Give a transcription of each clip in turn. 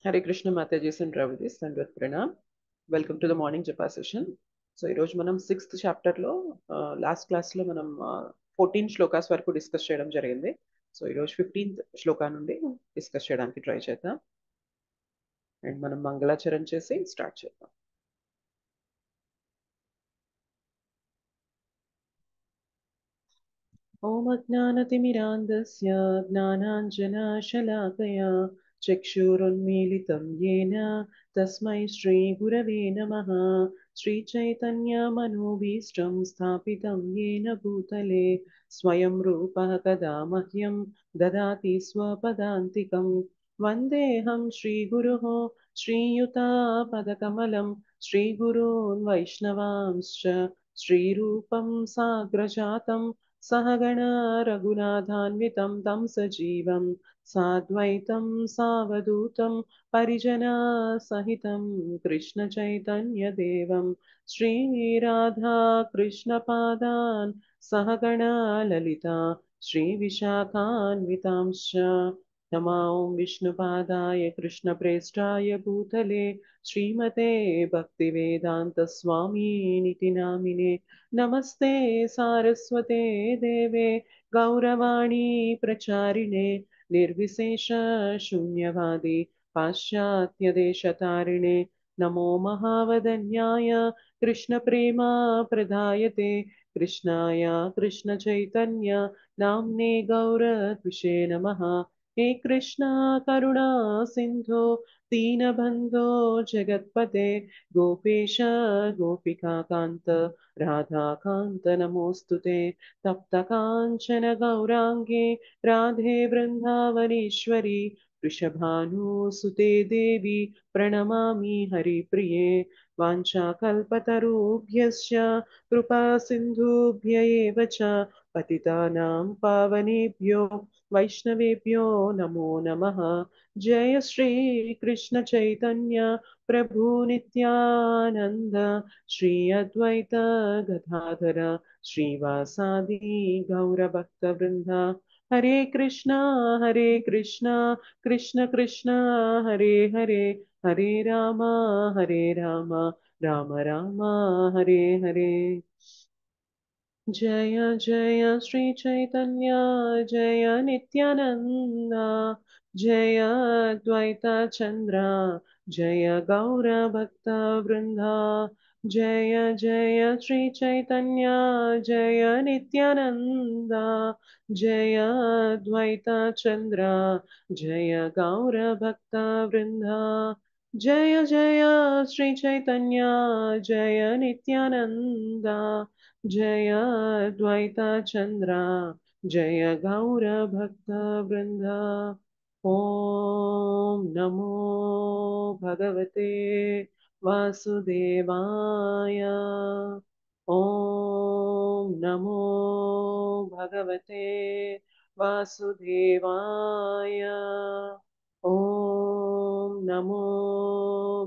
Hare Krishna Mataji's and Ravijis and with Pranam. Welcome to the morning Japa session. So ఈరోజు మనం sixth చాప్టర్లో last క్లాస్లో మనం 14 శ్లోకాస్ వరకు డిస్కస్ చేయడం జరిగింది. సో ఈరోజు 15th శ్లోకా నుండి డిస్కస్ చేయడానికి ట్రై చేద్దాం. అండ్ మనం మంగళాచరణ చేసి స్టార్ట్ చేద్దాం. ఓం అజ్ఞానతిమిరాంధస్య జ్ఞానాంజనశలాకయా చక్షురున్మీలితం येन తస్మై శ్రీగురవే నమః. श्रीचैतन्यमनोभीष्टं स्थापितं येन भूतले स्वयं रूपः कदा मह्यं ददाति स्वपदान्तिकं. वन्देऽहं श्रीगुरुः श्रीयुतापदकमलं श्रीगुरून् वैष्णवांश्च श्रीरूपं साग्रजातं सहगण रघुनाथान्वितं तं सजीवं साद्वैतं सावधूतं परिजनसहितं कृष्णचैतन्यदेवं श्रीराधा कृष्णपादान् सहगण ललिता श्रीविशाखान्वितांश्च. नमो विष्णुपादाय कृष्णप्रेष्ठाय भूतले श्रीमते भक्तिवेदान्तस्वामिनिति नामिने. नमस्ते सारस्वते देवे गौरवाणी प्रचारिणे निर्विशेष शून्यवादी पाश्चात्यदेशतारिणे. नमो महावदन्याय कृष्णप्रेमा प्रदायते कृष्णाय कृष्णचैतन्य नाम्ने गौरद्विषे नमः. हे कृष्णा करुणा सिन्धो दीनबन्धो जगत्पते गोपेश गोपिकान्त राधाकान्त नमोऽस्तुते. तप्तकाञ्चन गौराङ्गे राधे वृन्दावनेश्वरी वृषभानुसुते देवी प्रणमामि हरिप्रिये. वाञ्छाकल्पतरुभ्यश्च कृपासिन्धुभ्य एव च पतितानां पावनेभ्यो वैष्णवेभ्यो नमो नमः. जय श्री कृष्ण चैतन्य प्रभु नित्यानंद श्री अद्वैत गदाधर श्रीवासादि गौरभक्तवृन्द. हरे कृष्णा कृष्ण कृष्ण हरे हरे हरे राम राम राम हरे हरे. जय जय श्री चैतन्य जय नित्यानंद जय अद्वैत चंद्र जय गौर भक्त वृंदा. जय जय श्री चैतन्य जय नित्यानंद जय अद्वैत चंद्र जय गौर भक्त वृंदा. जय जय श्री चैतन्य जय नित्यानंद जय अद्वैत चंद्र जय गौर भक्त वृंद. ओम नमो भगवते वासुदेवाय. ओम नमो भगवते वासुदेवाय. ओम नमो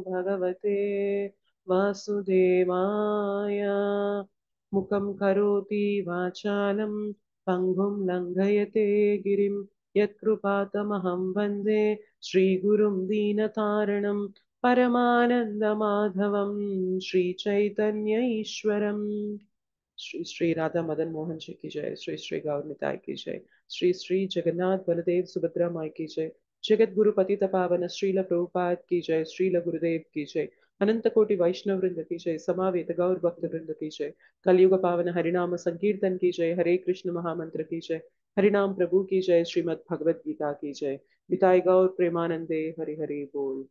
भगवते वासुदेवाय. मुखं करोति वाचालं पङ्गुं लङ्घयते गिरिं यत्कृपातमहं वन्दे श्रीगुरुं दीनतारणं परमानन्दमाधवं श्रीचैतन्य ईश्वरम्. श्री श्री राधा मदन मोहन जी की जय. श्री श्री गौर निताय की जय. श्री श्री जगन्नाथ बलदेव सुभद्रा माई की जय. जगत गुरु पतित पावन श्रील प्रभुपाद की जय. श्रील गुरुदेव की जय. अनंत कोटि वैष्णव वृंद की जय. समावेत गौर भक्त वृंद की जय. कलयुग पावन हरिनाम संकीर्तन की जय. हरे कृष्ण महामंत्र की जय. हरिनाम प्रभु की जय. श्रीमद् भगवद गीता की जय. निताय गौर प्रेमानंदे हरि हरि बोल.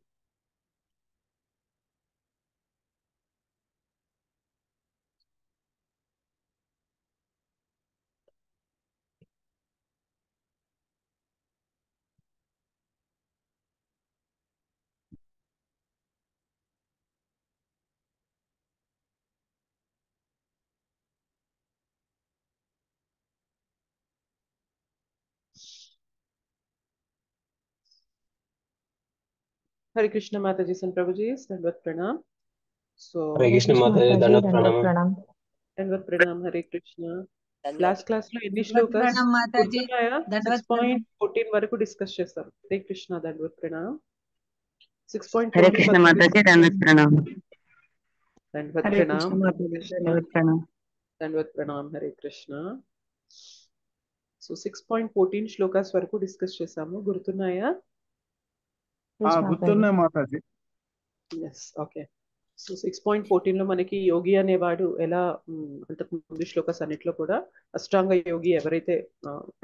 हरे कृष्ण माता जी सन प्रभु जी दंडवत प्रणाम. So हरे हरे कृष्ण कृष्ण माता जी माताजी दंडवत दंडवत प्रणाम. प्रणाम. दंडवत प्रणाम. हरे कृष्ण. దండవత్ లాస్ట్ క్లాస్ లో ఎన్ని దండవత్ శ్లోకాస్ ప్రణామ్ మాతాజీ గుర్తున్నాయా? దండవత్ ప్రణామ్ 6.14 వరకు డిస్కస్ చేస్తాం. హరే కృష్ణ దండవత్ ప్రణామ్. हरे 6.20 कृष्ण पर माताजी, दंडवत प्रणाम। दंडवत हरे प्रणाम, कृष्ण हरे माताजी, कृष्ण, दंडवत प्रणाम। दंडवत प्रणाम, हरे कृष्ण. సో 6.14 శ్లోకాస్ వరకు డిస్కస్ చేసాము, గుర్తున్నాయా? గుర్తున్నాయి మాతాజీ. Yes, okay. సో 6.14 లో మనకి యోగి అనేవాడు ఎలా అంతకు ముందు శ్లోకాస్ అన్నిట్లో కూడా అష్టాంగ యోగి ఎవరైతే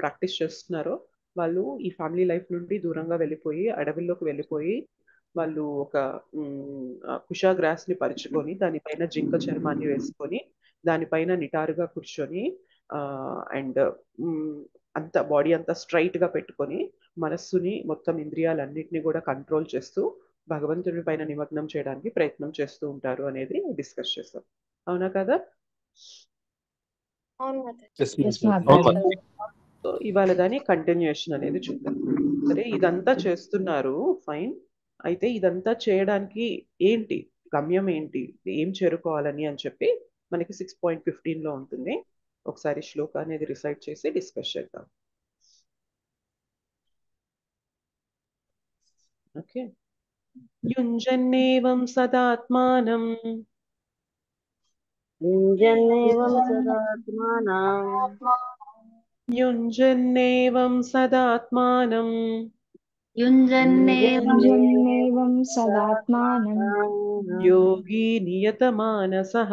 ప్రాక్టీస్ చేస్తున్నారో వాళ్ళు ఈ ఫ్యామిలీ లైఫ్ నుండి దూరంగా వెళ్ళిపోయి అడవుల్లోకి వెళ్ళిపోయి వాళ్ళు ఒక కుషా గ్రాస్ ని పరుచుకొని దానిపైన జింక చర్మాన్ని వేసుకొని దానిపైన నిటారుగా కూర్చొని అండ్ అంత బాడీ అంతా స్ట్రైట్ గా పెట్టుకొని మనస్సుని మొత్తం ఇంద్రియాలన్నిటిని కూడా కంట్రోల్ చేస్తూ భగవంతుడి పైన నిమగ్నం చేయడానికి ప్రయత్నం చేస్తూ ఉంటారు అనేది డిస్కస్ చేస్తాం. అవునా కదా? సో ఇవాళ దాని కంటిన్యూషన్ అనేది చూద్దాం. సరే, ఇదంతా చేస్తున్నారు, ఫైన్. అయితే ఇదంతా చేయడానికి ఏంటి గమ్యం, ఏంటి, ఏం చేరుకోవాలని అని చెప్పి మనకి 6.15 లో ఉంటుంది. ఒకసారి శ్లోక అనేది రిసైట్ చేసి డిస్కస్ చేద్దాం. ఓకే. యుంజన్నేవం సదాత్మానం युञ्जन्नेवं सदात्मानां యుంజన్నేవం సదాత్మానం युञ्जन्नेवं सदात्मानं యోగి నియతమానసః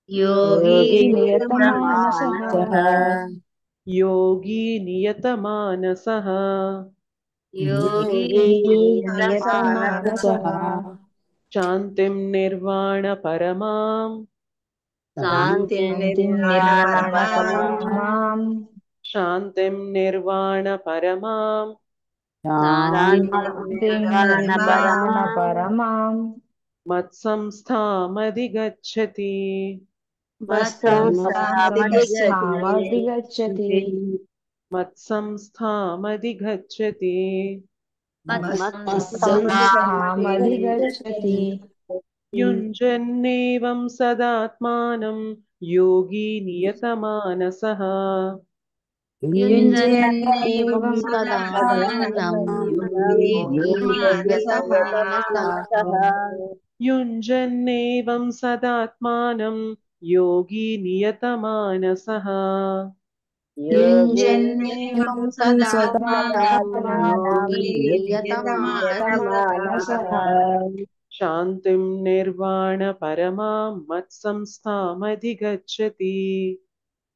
योगी नियतमानसः యోగి నియతమానసః योगी नियतमानसः శాంతిం నిర్వాణ పరమాం शान्तिं निर्वाणपरमां శాంతిం నిర్వాణ పరమాం निर्वाणपरमां మత్సంస్థామధిగచ్చతి मत्संस्थामधिगच्छति మత్సంస్థామధిగచ్చతి मत्संस्थामधिगच्छति యుంజన్నేవం సదాత్మానం యోగి నియతమానసః युञ्जन्नेवं सदात्मानं योगी नियतमानसः యుంజన్నేవం సదాత్మానం యోగి నియతమానసః युञ्जन्नेवं सदात्मानं योगी नियतमानसः శాంతిం నిర్వాణ పరమాం మత్సంస్థామధిగచ్చతి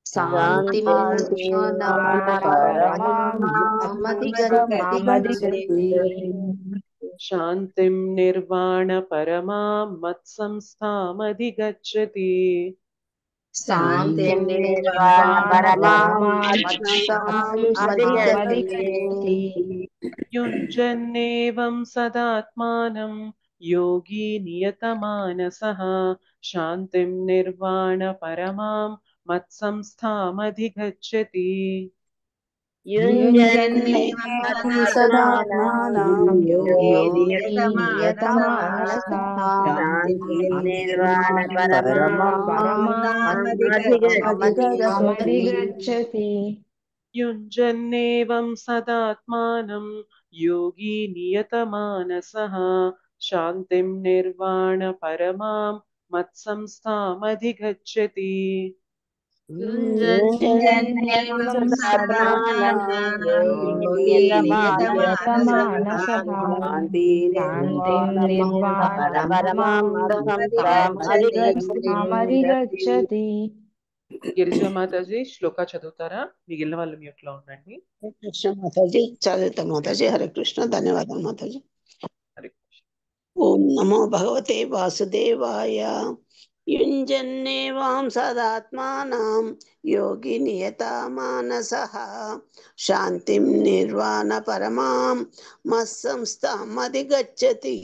शान्तिर्निर्वाणपरमामधिगच्छति శాంతిం నిర్వాణ పరమాం మత్సంస్థామధిగచ్చతి शान्तिर्निर्वाणपरमामधिगच्छति యుంజన్నేవం సదాత్మానం యోగి నియతమానసః శాంతిం నిర్వాణ పరమాం మత్సంస్థామధిగచ్చతి युञ्जन्नेवं सदात्मानं योगी नियतमानसः शान्तिर्निर्वाणपरमामधिगच्छति యుంజన్నేవం సదాత్మానం యోగి నియతమానసః శాంతిం నిర్వాణ పరమాం మత్సంస్థామధిగచ్చతి युञ्जन्नेवं सदात्मानं योगी नियतमानसः शान्तिर्निर्वाणपरमामधिगच्छति గిరిజా మాతాజీ శ్లోక చదువుతారా? మిగిలిన వాళ్ళు మ్యూట్ లో ఉండండి. కృష్ణ మాతాజీ చదువుతా మాతాజీ. హరే కృష్ణ, ధన్యవాదాలు మాతాజీ. హరే కృష్ణ. ఓం నమో భగవతే వాసుదేవాయ. యుంజన్నేవాం సదాత్మానం యోగి నియతమానసః శాంతిం నిర్వాణ పరమాం మత్సంస్థామధిగచ్చతి.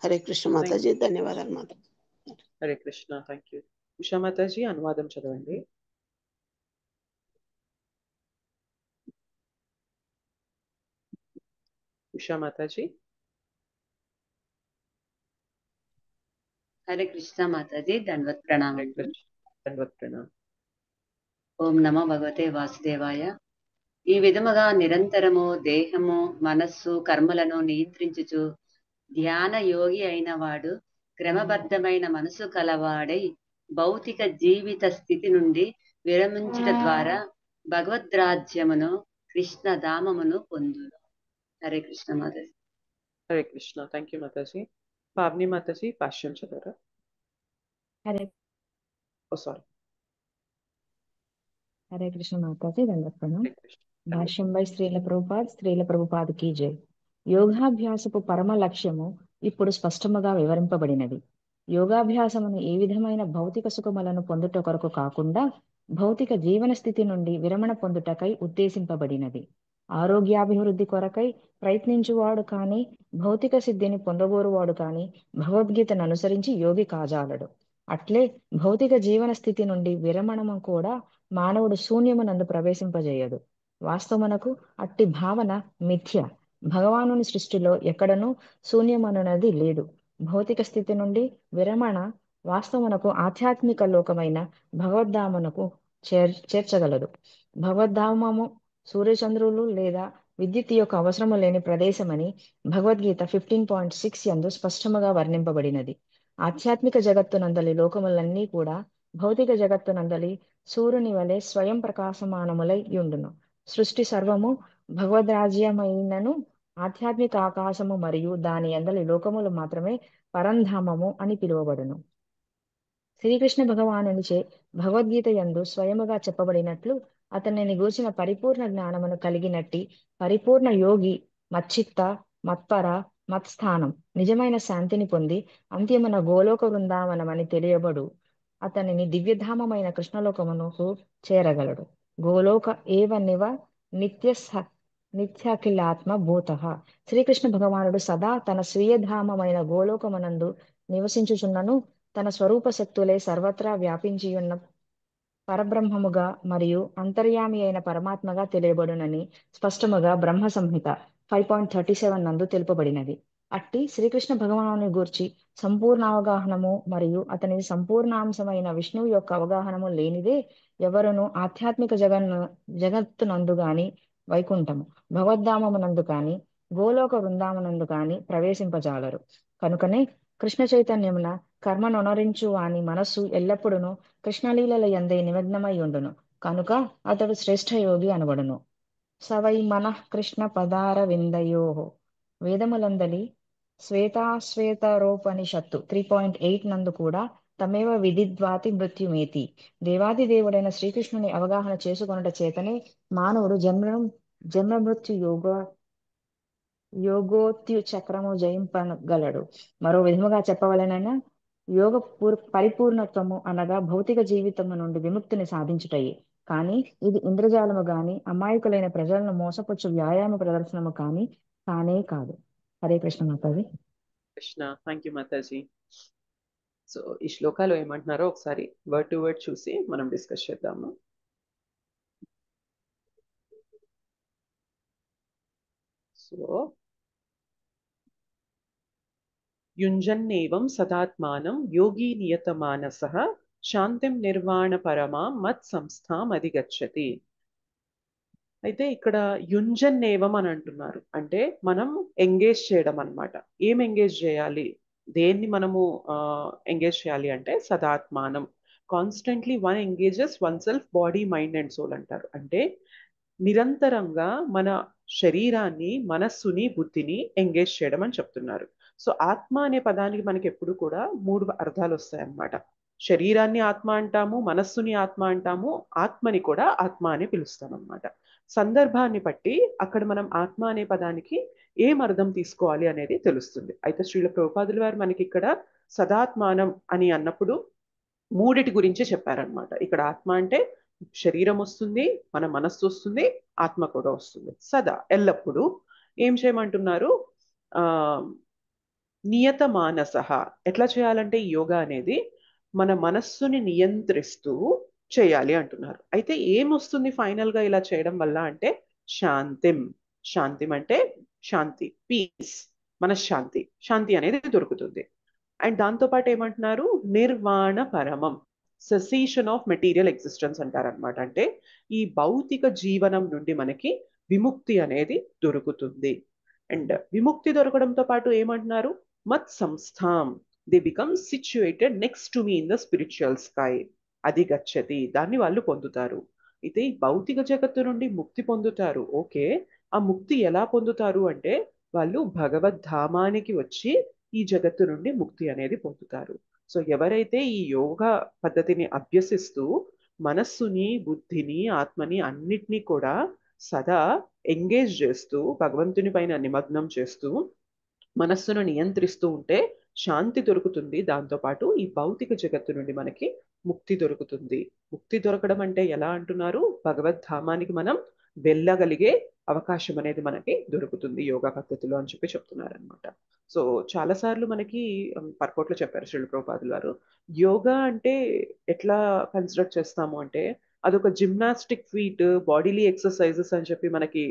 హరే కృష్ణ మాతాజీ, ధన్యవాదాలు మాతాజీ. Hare Krishna, thank you. ఉషా మాతాజీ అనువాదం చదవండి. ఉషా మాతాజీ. हरे कृष्ण माताजी, दंडवत प्रणाम। హరే కృష్ణ, దండవత్ ప్రణామం. ఓం నమో భగవతే వాసుదేవాయ. ఈ విధముగా నిరంతరము దేహము మనస్సు కర్మలను నియంత్రించుచు ధ్యాన యోగి అయిన వాడు క్రమబద్ధమైన మనసు కలవాడై భౌతిక జీవిత స్థితి నుండి విరమించుట ద్వారా భగవద్రాజ్యమును కృష్ణధామమును పొందును. హరే కృష్ణ మాతాజీ. హరే కృష్ణ. థ్యాంక్ యూ మాతాజీ. పావని మాతాజీ భాష్యం చదవరా? Hare oh sorry. హరే కృష్ణ మాతాజీ. దండత్వం. హరే కృష్ణ. భాష్యం బై శ్రీల ప్రభుపాద్ కీ జై. యోగాభ్యాసపు పరమ లక్ష్యము ఇప్పుడు స్పష్టముగా వివరింపబడినది. యోగాభ్యాసమును ఏ విధమైన భౌతిక సుఖములను పొందుట కొరకు కాకుండా భౌతిక జీవన స్థితి నుండి విరమణ పొందుటకై ఉద్దేశింపబడినది. ఆరోగ్యాభివృద్ధి కొరకై ప్రయత్నించువాడు కాని భౌతిక సిద్ధిని పొందగోరువాడు కాని భగవద్గీతను అనుసరించి యోగి కాజాలడు. అట్లే భౌతిక జీవన స్థితి నుండి విరమణము కూడా మానవుడు శూన్యమునందు ప్రవేశింపజేయదు. వాస్తవమునకు అట్టి భావన మిథ్య. భగవానుని సృష్టిలో ఎక్కడనూ శూన్యమనున్నది లేదు. భౌతిక స్థితి నుండి విరమణ వాస్తవమునకు ఆధ్యాత్మిక లోకమైన భగవద్ధామమునకు చేర్చగలదు. భగవద్ధామము సూర్యచంద్రులు లేదా విద్యుత్ యొక్క అవసరము లేని ప్రదేశమని భగవద్గీత 15.6 యందు స్పష్టముగా వర్ణింపబడినది. ఆధ్యాత్మిక జగత్తునందలి లోకములన్నీ కూడా భౌతిక జగత్తునందలి సూర్యుని వలె స్వయం ప్రకాశమానములై యుండును. సృష్టి సర్వము భగవద్రాజ్యమైనను ఆధ్యాత్మిక ఆకాశము మరియు దాని అందలి లోకములు మాత్రమే పరంధామము అని పిలువబడును. శ్రీకృష్ణ భగవానునిచే భగవద్గీత యందు స్వయముగా చెప్పబడినట్లు అతనిని గూర్చిన పరిపూర్ణ జ్ఞానమును కలిగినట్టి పరిపూర్ణ యోగి మచ్చిత్త మత్పర మత్స్థానం నిజమైన శాంతిని పొంది అంత్యమున గోలోక వృందావనమని తెలియబడు అతనిని దివ్యధామమైన కృష్ణలోకమునకు చేరగలడు. గోలోక ఏవ నివ నిత్యఖిలాత్మ భూత. శ్రీకృష్ణ భగవానుడు సదా తన స్వీయధామమైన గోలోకమునందు నివసించుచున్నను తన స్వరూప శక్తులే సర్వత్రా వ్యాపించియున్న పరబ్రహ్మముగా మరియు అంతర్యామి అయిన పరమాత్మగా తెలియబడునని స్పష్టముగా బ్రహ్మ సంహిత 5.37 నందు తెలుపబడినది. అట్టి శ్రీకృష్ణ భగవానుని గూర్చి సంపూర్ణ అవగాహనము మరియు అతని సంపూర్ణాంశమైన విష్ణువు యొక్క అవగాహనము లేనిదే ఎవరును ఆధ్యాత్మిక జగత్తునందు గాని వైకుంఠము భగవద్ధామమునందు కాని గోలోక వృందావనందు కాని ప్రవేశింపజాలరు. కనుకనే కృష్ణ చైతన్యమున కర్మనొనరించు వాని మనస్సు ఎల్లప్పుడూ కృష్ణలీలల యందే నిమగ్నమై ఉండును. కనుక అతడు శ్రేష్ఠ యోగి అనబడును. సవై మనః కృష్ణ పదార విందయో. వేదములందలి శ్వేతాశ్వేతరోపనిషత్తు 3.8 నందు కూడా తమేవ విదిద్వాతి మృత్యుమేతి. దేవాది దేవుడైన శ్రీకృష్ణుని అవగాహన చేసుకొనుట చేతనే మానవుడు జన్మ మృత్యు యోగోత్యు చక్రము జయింపగలడు. మరో విధముగా చెప్పవలనైనా యోగ పరిపూర్ణత్వము అనగా భౌతిక జీవితము నుండి విముక్తిని సాధించుటయే. కానీ ఇది ఇంద్రజాలము గాని అమాయకులైన ప్రజలను మోసపుచ్చు వ్యాయామ ప్రదర్శనము కానే కాదు. Hare Krishna Mataji. Krishna. Thank you Mataji. So ఈ శ్లోకాలు ఏమంటున్నారో ఒకసారి వర్డ్ టు వర్డ్ చూసి మనం డిస్కస్ చేద్దాము. సో యుంజన్నేవం సదాత్మానం యోగి నియతమానసః శాంతిం నిర్వాణ పరమాం మత్ సంస్థాం అధిగచ్చతి. అయితే ఇక్కడ యుంజన్నేవం అని అంటున్నారు. అంటే మనం ఎంగేజ్ చేయడం అన్నమాట. ఏం ఎంగేజ్ చేయాలి, దేన్ని మనము ఎంగేజ్ చేయాలి అంటే సదాత్మానం. Constantly one engages one self, body mind and soul అంటారు. అంటే నిరంతరంగా మన శరీరాన్ని మనస్సుని బుద్ధిని ఎంగేజ్ చేయడం అని చెప్తున్నారు. సో ఆత్మ అనే పదానికి మనకి ఎప్పుడు కూడా 3 అర్థాలు వస్తాయన్నమాట. శరీరాన్ని ఆత్మ అంటాము, మనస్సుని ఆత్మ అంటాము, ఆత్మని కూడా ఆత్మ అని పిలుస్తాం అన్నమాట. సందర్భాన్ని బట్టి అక్కడ మనం ఆత్మ అనే పదానికి ఏం అర్థం తీసుకోవాలి అనేది తెలుస్తుంది. అయితే శ్రీల ప్రభుపాదుల వారు మనకి ఇక్కడ సదాత్మానం అని అన్నప్పుడు 3 గురించి చెప్పారనమాట. ఇక్కడ ఆత్మ అంటే శరీరం వస్తుంది, మన మనస్సు వస్తుంది, ఆత్మ కూడా వస్తుంది. సదా ఎల్లప్పుడూ ఏం చేయమంటున్నారు, నియత మానసః. ఎట్లా చేయాలంటే ఈ యోగా అనేది మన మనస్సుని నియంత్రిస్తూ చేయాలి అంటున్నారు. అయితే ఏమొస్తుంది ఫైనల్ గా ఇలా చేయడం వల్ల అంటే శాంతిం. శాంతిం అంటే శాంతి, పీస్, మనశ్శాంతి, శాంతి అనేది దొరుకుతుంది. అండ్ దాంతోపాటు ఏమంటున్నారు, నిర్వాణ పరమం, సెసేషన్ ఆఫ్ మెటీరియల్ ఎగ్జిస్టెన్స్ అంటారనమాట. అంటే ఈ భౌతిక జీవనం నుండి మనకి విముక్తి అనేది దొరుకుతుంది. అండ్ విముక్తి దొరకడంతో పాటు ఏమంటున్నారు, మత్ సంస్థాం, they become situated next to me in the spiritual sky, అది గచ్చతి, దాన్ని వాళ్ళు పొందుతారు. అయితే ఈ భౌతిక జగత్తు నుండి ముక్తి పొందుతారు, ఓకే. ఆ ముక్తి ఎలా పొందుతారు అంటే వాళ్ళు భగవద్ధామానికి వచ్చి ఈ జగత్తు నుండి ముక్తి అనేది పొందుతారు. సో ఎవరైతే ఈ యోగా పద్ధతిని అభ్యసిస్తూ మనస్సుని, బుద్ధిని, ఆత్మని అన్నిటినీ కూడా సదా ఎంగేజ్ చేస్తూ భగవంతుని పైన నిమగ్నం చేస్తూ మనస్సును నియంత్రిస్తూ ఉంటే శాంతి దొరుకుతుంది. దాంతోపాటు ఈ భౌతిక జగత్తు నుండి మనకి ముక్తి దొరుకుతుంది. ముక్తి దొరకడం అంటే ఎలా అంటున్నారు, భగవద్ధామానికి మనం వెళ్ళగలిగే అవకాశం అనేది మనకి దొరుకుతుంది యోగా పద్ధతిలో అని చెప్పి చెప్తున్నారు అనమాట. సో చాలాసార్లు మనకి పర్కోట్లో చెప్పారు శ్రీల ప్రభుపాదులు వారు, యోగా అంటే ఎట్లా కన్సిడర్ చేస్తాము అంటే అదొక జిమ్నాస్టిక్ ఫీట్, బాడీలీ ఎక్సర్సైజెస్ అని చెప్పి మనకి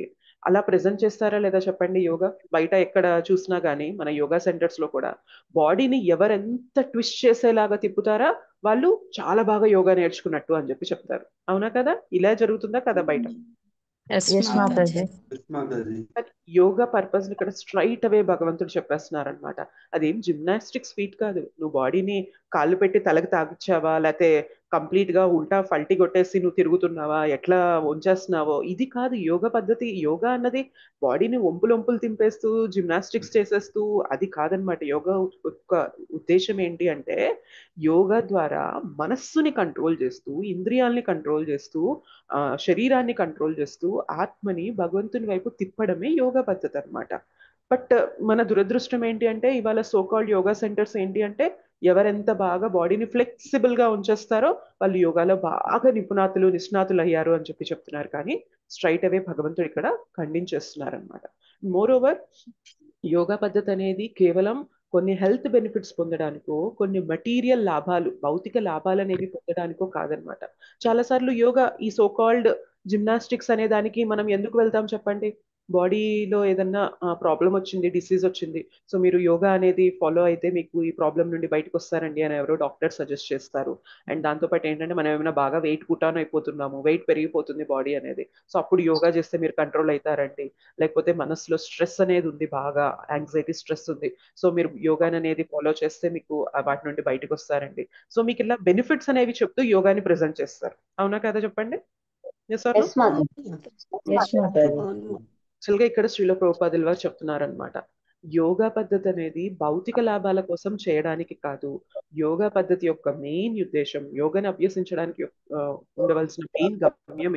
అలా ప్రెజెంట్ చేస్తారా లేదా చెప్పండి. యోగా బయట ఎక్కడ చూసినా కానీ మన యోగా సెంటర్స్ లో కూడా బాడీని ఎవరెంత ట్విస్ట్ చేసేలాగా తిప్పుతారా వాళ్ళు చాలా బాగా యోగా నేర్చుకున్నట్టు అని చెప్పి చెప్తారు. అవునా కదా, ఇలా జరుగుతుందా కదా బయట? ఎస్ ఎస్ మాతాజీ. మాతాజీ. కానీ యోగా పర్పస్ ఇక్కడ స్ట్రైట్ అవే భగవంతుడు చెప్పేస్తున్నారు అనమాట. అదేం జిమ్నాస్టిక్స్ ఫీట్ కాదు, నువ్వు బాడీని కాళ్ళు పెట్టి తలకి తాగిచ్చావా, లేకపోతే కంప్లీట్ గా ఉల్టా ఫల్టీ కొట్టేసి నువ్వు తిరుగుతున్నావా, ఎట్లా ఉంచేస్తున్నావో, ఇది కాదు యోగా పద్ధతి. యోగా అన్నది బాడీని ఒంపులు తింపేస్తూ జిమ్నాస్టిక్స్ చేసేస్తూ అది కాదనమాట. యోగా యొక్క ఉద్దేశం ఏంటి అంటే యోగా ద్వారా మనస్సుని కంట్రోల్ చేస్తూ, ఇంద్రియాల్ని కంట్రోల్ చేస్తూ, శరీరాన్ని కంట్రోల్ చేస్తూ ఆత్మని భగవంతుని వైపు తిప్పడమే యోగా పద్ధతి అనమాట. బట్ మన దురదృష్టం ఏంటి అంటే ఇవాళ సోకాల్డ్ యోగా సెంటర్స్ ఏంటి అంటే ఎవరెంత బాగా బాడీని ఫ్లెక్సిబుల్ గా ఉంచేస్తారో వాళ్ళు యోగాలో బాగా నిష్ణాతులు అయ్యారు అని చెప్పి చెప్తున్నారు. కానీ స్ట్రైట్ అవే భగవంతుడు ఇక్కడ ఖండించేస్తున్నారు అనమాట. మోర్ ఓవర్ యోగా పద్ధతి అనేది కేవలం కొన్ని హెల్త్ బెనిఫిట్స్ పొందడానికో, కొన్ని మెటీరియల్ లాభాలు, భౌతిక లాభాలు అనేవి పొందడానికో కాదనమాట. చాలాసార్లు యోగా ఈ సోకాల్డ్ జిమ్నాస్టిక్స్ అనే దానికి మనం ఎందుకు వెళ్తాం చెప్పండి? బాడీలో ఏదన్నా ప్రాబ్లం వచ్చింది, డిసీజ్ వచ్చింది, సో మీరు యోగా అనేది ఫాలో అయితే మీకు ఈ ప్రాబ్లం నుండి బయటకు వస్తారండి అని ఎవరో డాక్టర్ సజెస్ట్ చేస్తారు. అండ్ దాంతోపాటు ఏంటంటే మనం ఏమైనా బాగా వెయిట్ పుటాన్ అయిపోతున్నాము, వెయిట్ పెరిగిపోతుంది బాడీ అనేది, సో అప్పుడు యోగా చేస్తే మీరు కంట్రోల్ అవుతారండి. లేకపోతే మనసులో స్ట్రెస్ అనేది ఉంది, బాగా యాంగ్జైటీ స్ట్రెస్ ఉంది, సో మీరు యోగాని అనేది ఫాలో చేస్తే మీకు వాటి నుండి బయటకు వస్తారండి. సో మీకు ఇలా బెనిఫిట్స్ అనేవి చెప్తూ యోగాని ప్రెజెంట్ చేస్తారు. అవునా కదా చెప్పండి? Yes or no? ఎస్ మాతాజీ. ఎస్ మాతాజీ. యాక్చువల్గా ఇక్కడ శ్రీల ప్రభుపాదుల వారు చెప్తున్నారనమాట, యోగా పద్ధతి అనేది భౌతిక లాభాల కోసం చేయడానికి కాదు. యోగా పద్ధతి యొక్క మెయిన్ ఉద్దేశం, యోగాని అభ్యసించడానికి ఉండవలసిన మెయిన్ గమ్యం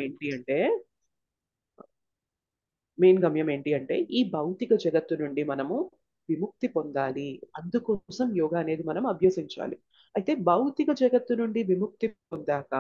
ఏంటి అంటే ఈ భౌతిక జగత్తు నుండి మనము విముక్తి పొందాలి. అందుకోసం యోగా అనేది మనం అభ్యసించాలి. అయితే భౌతిక జగత్తు నుండి విముక్తి పొందాక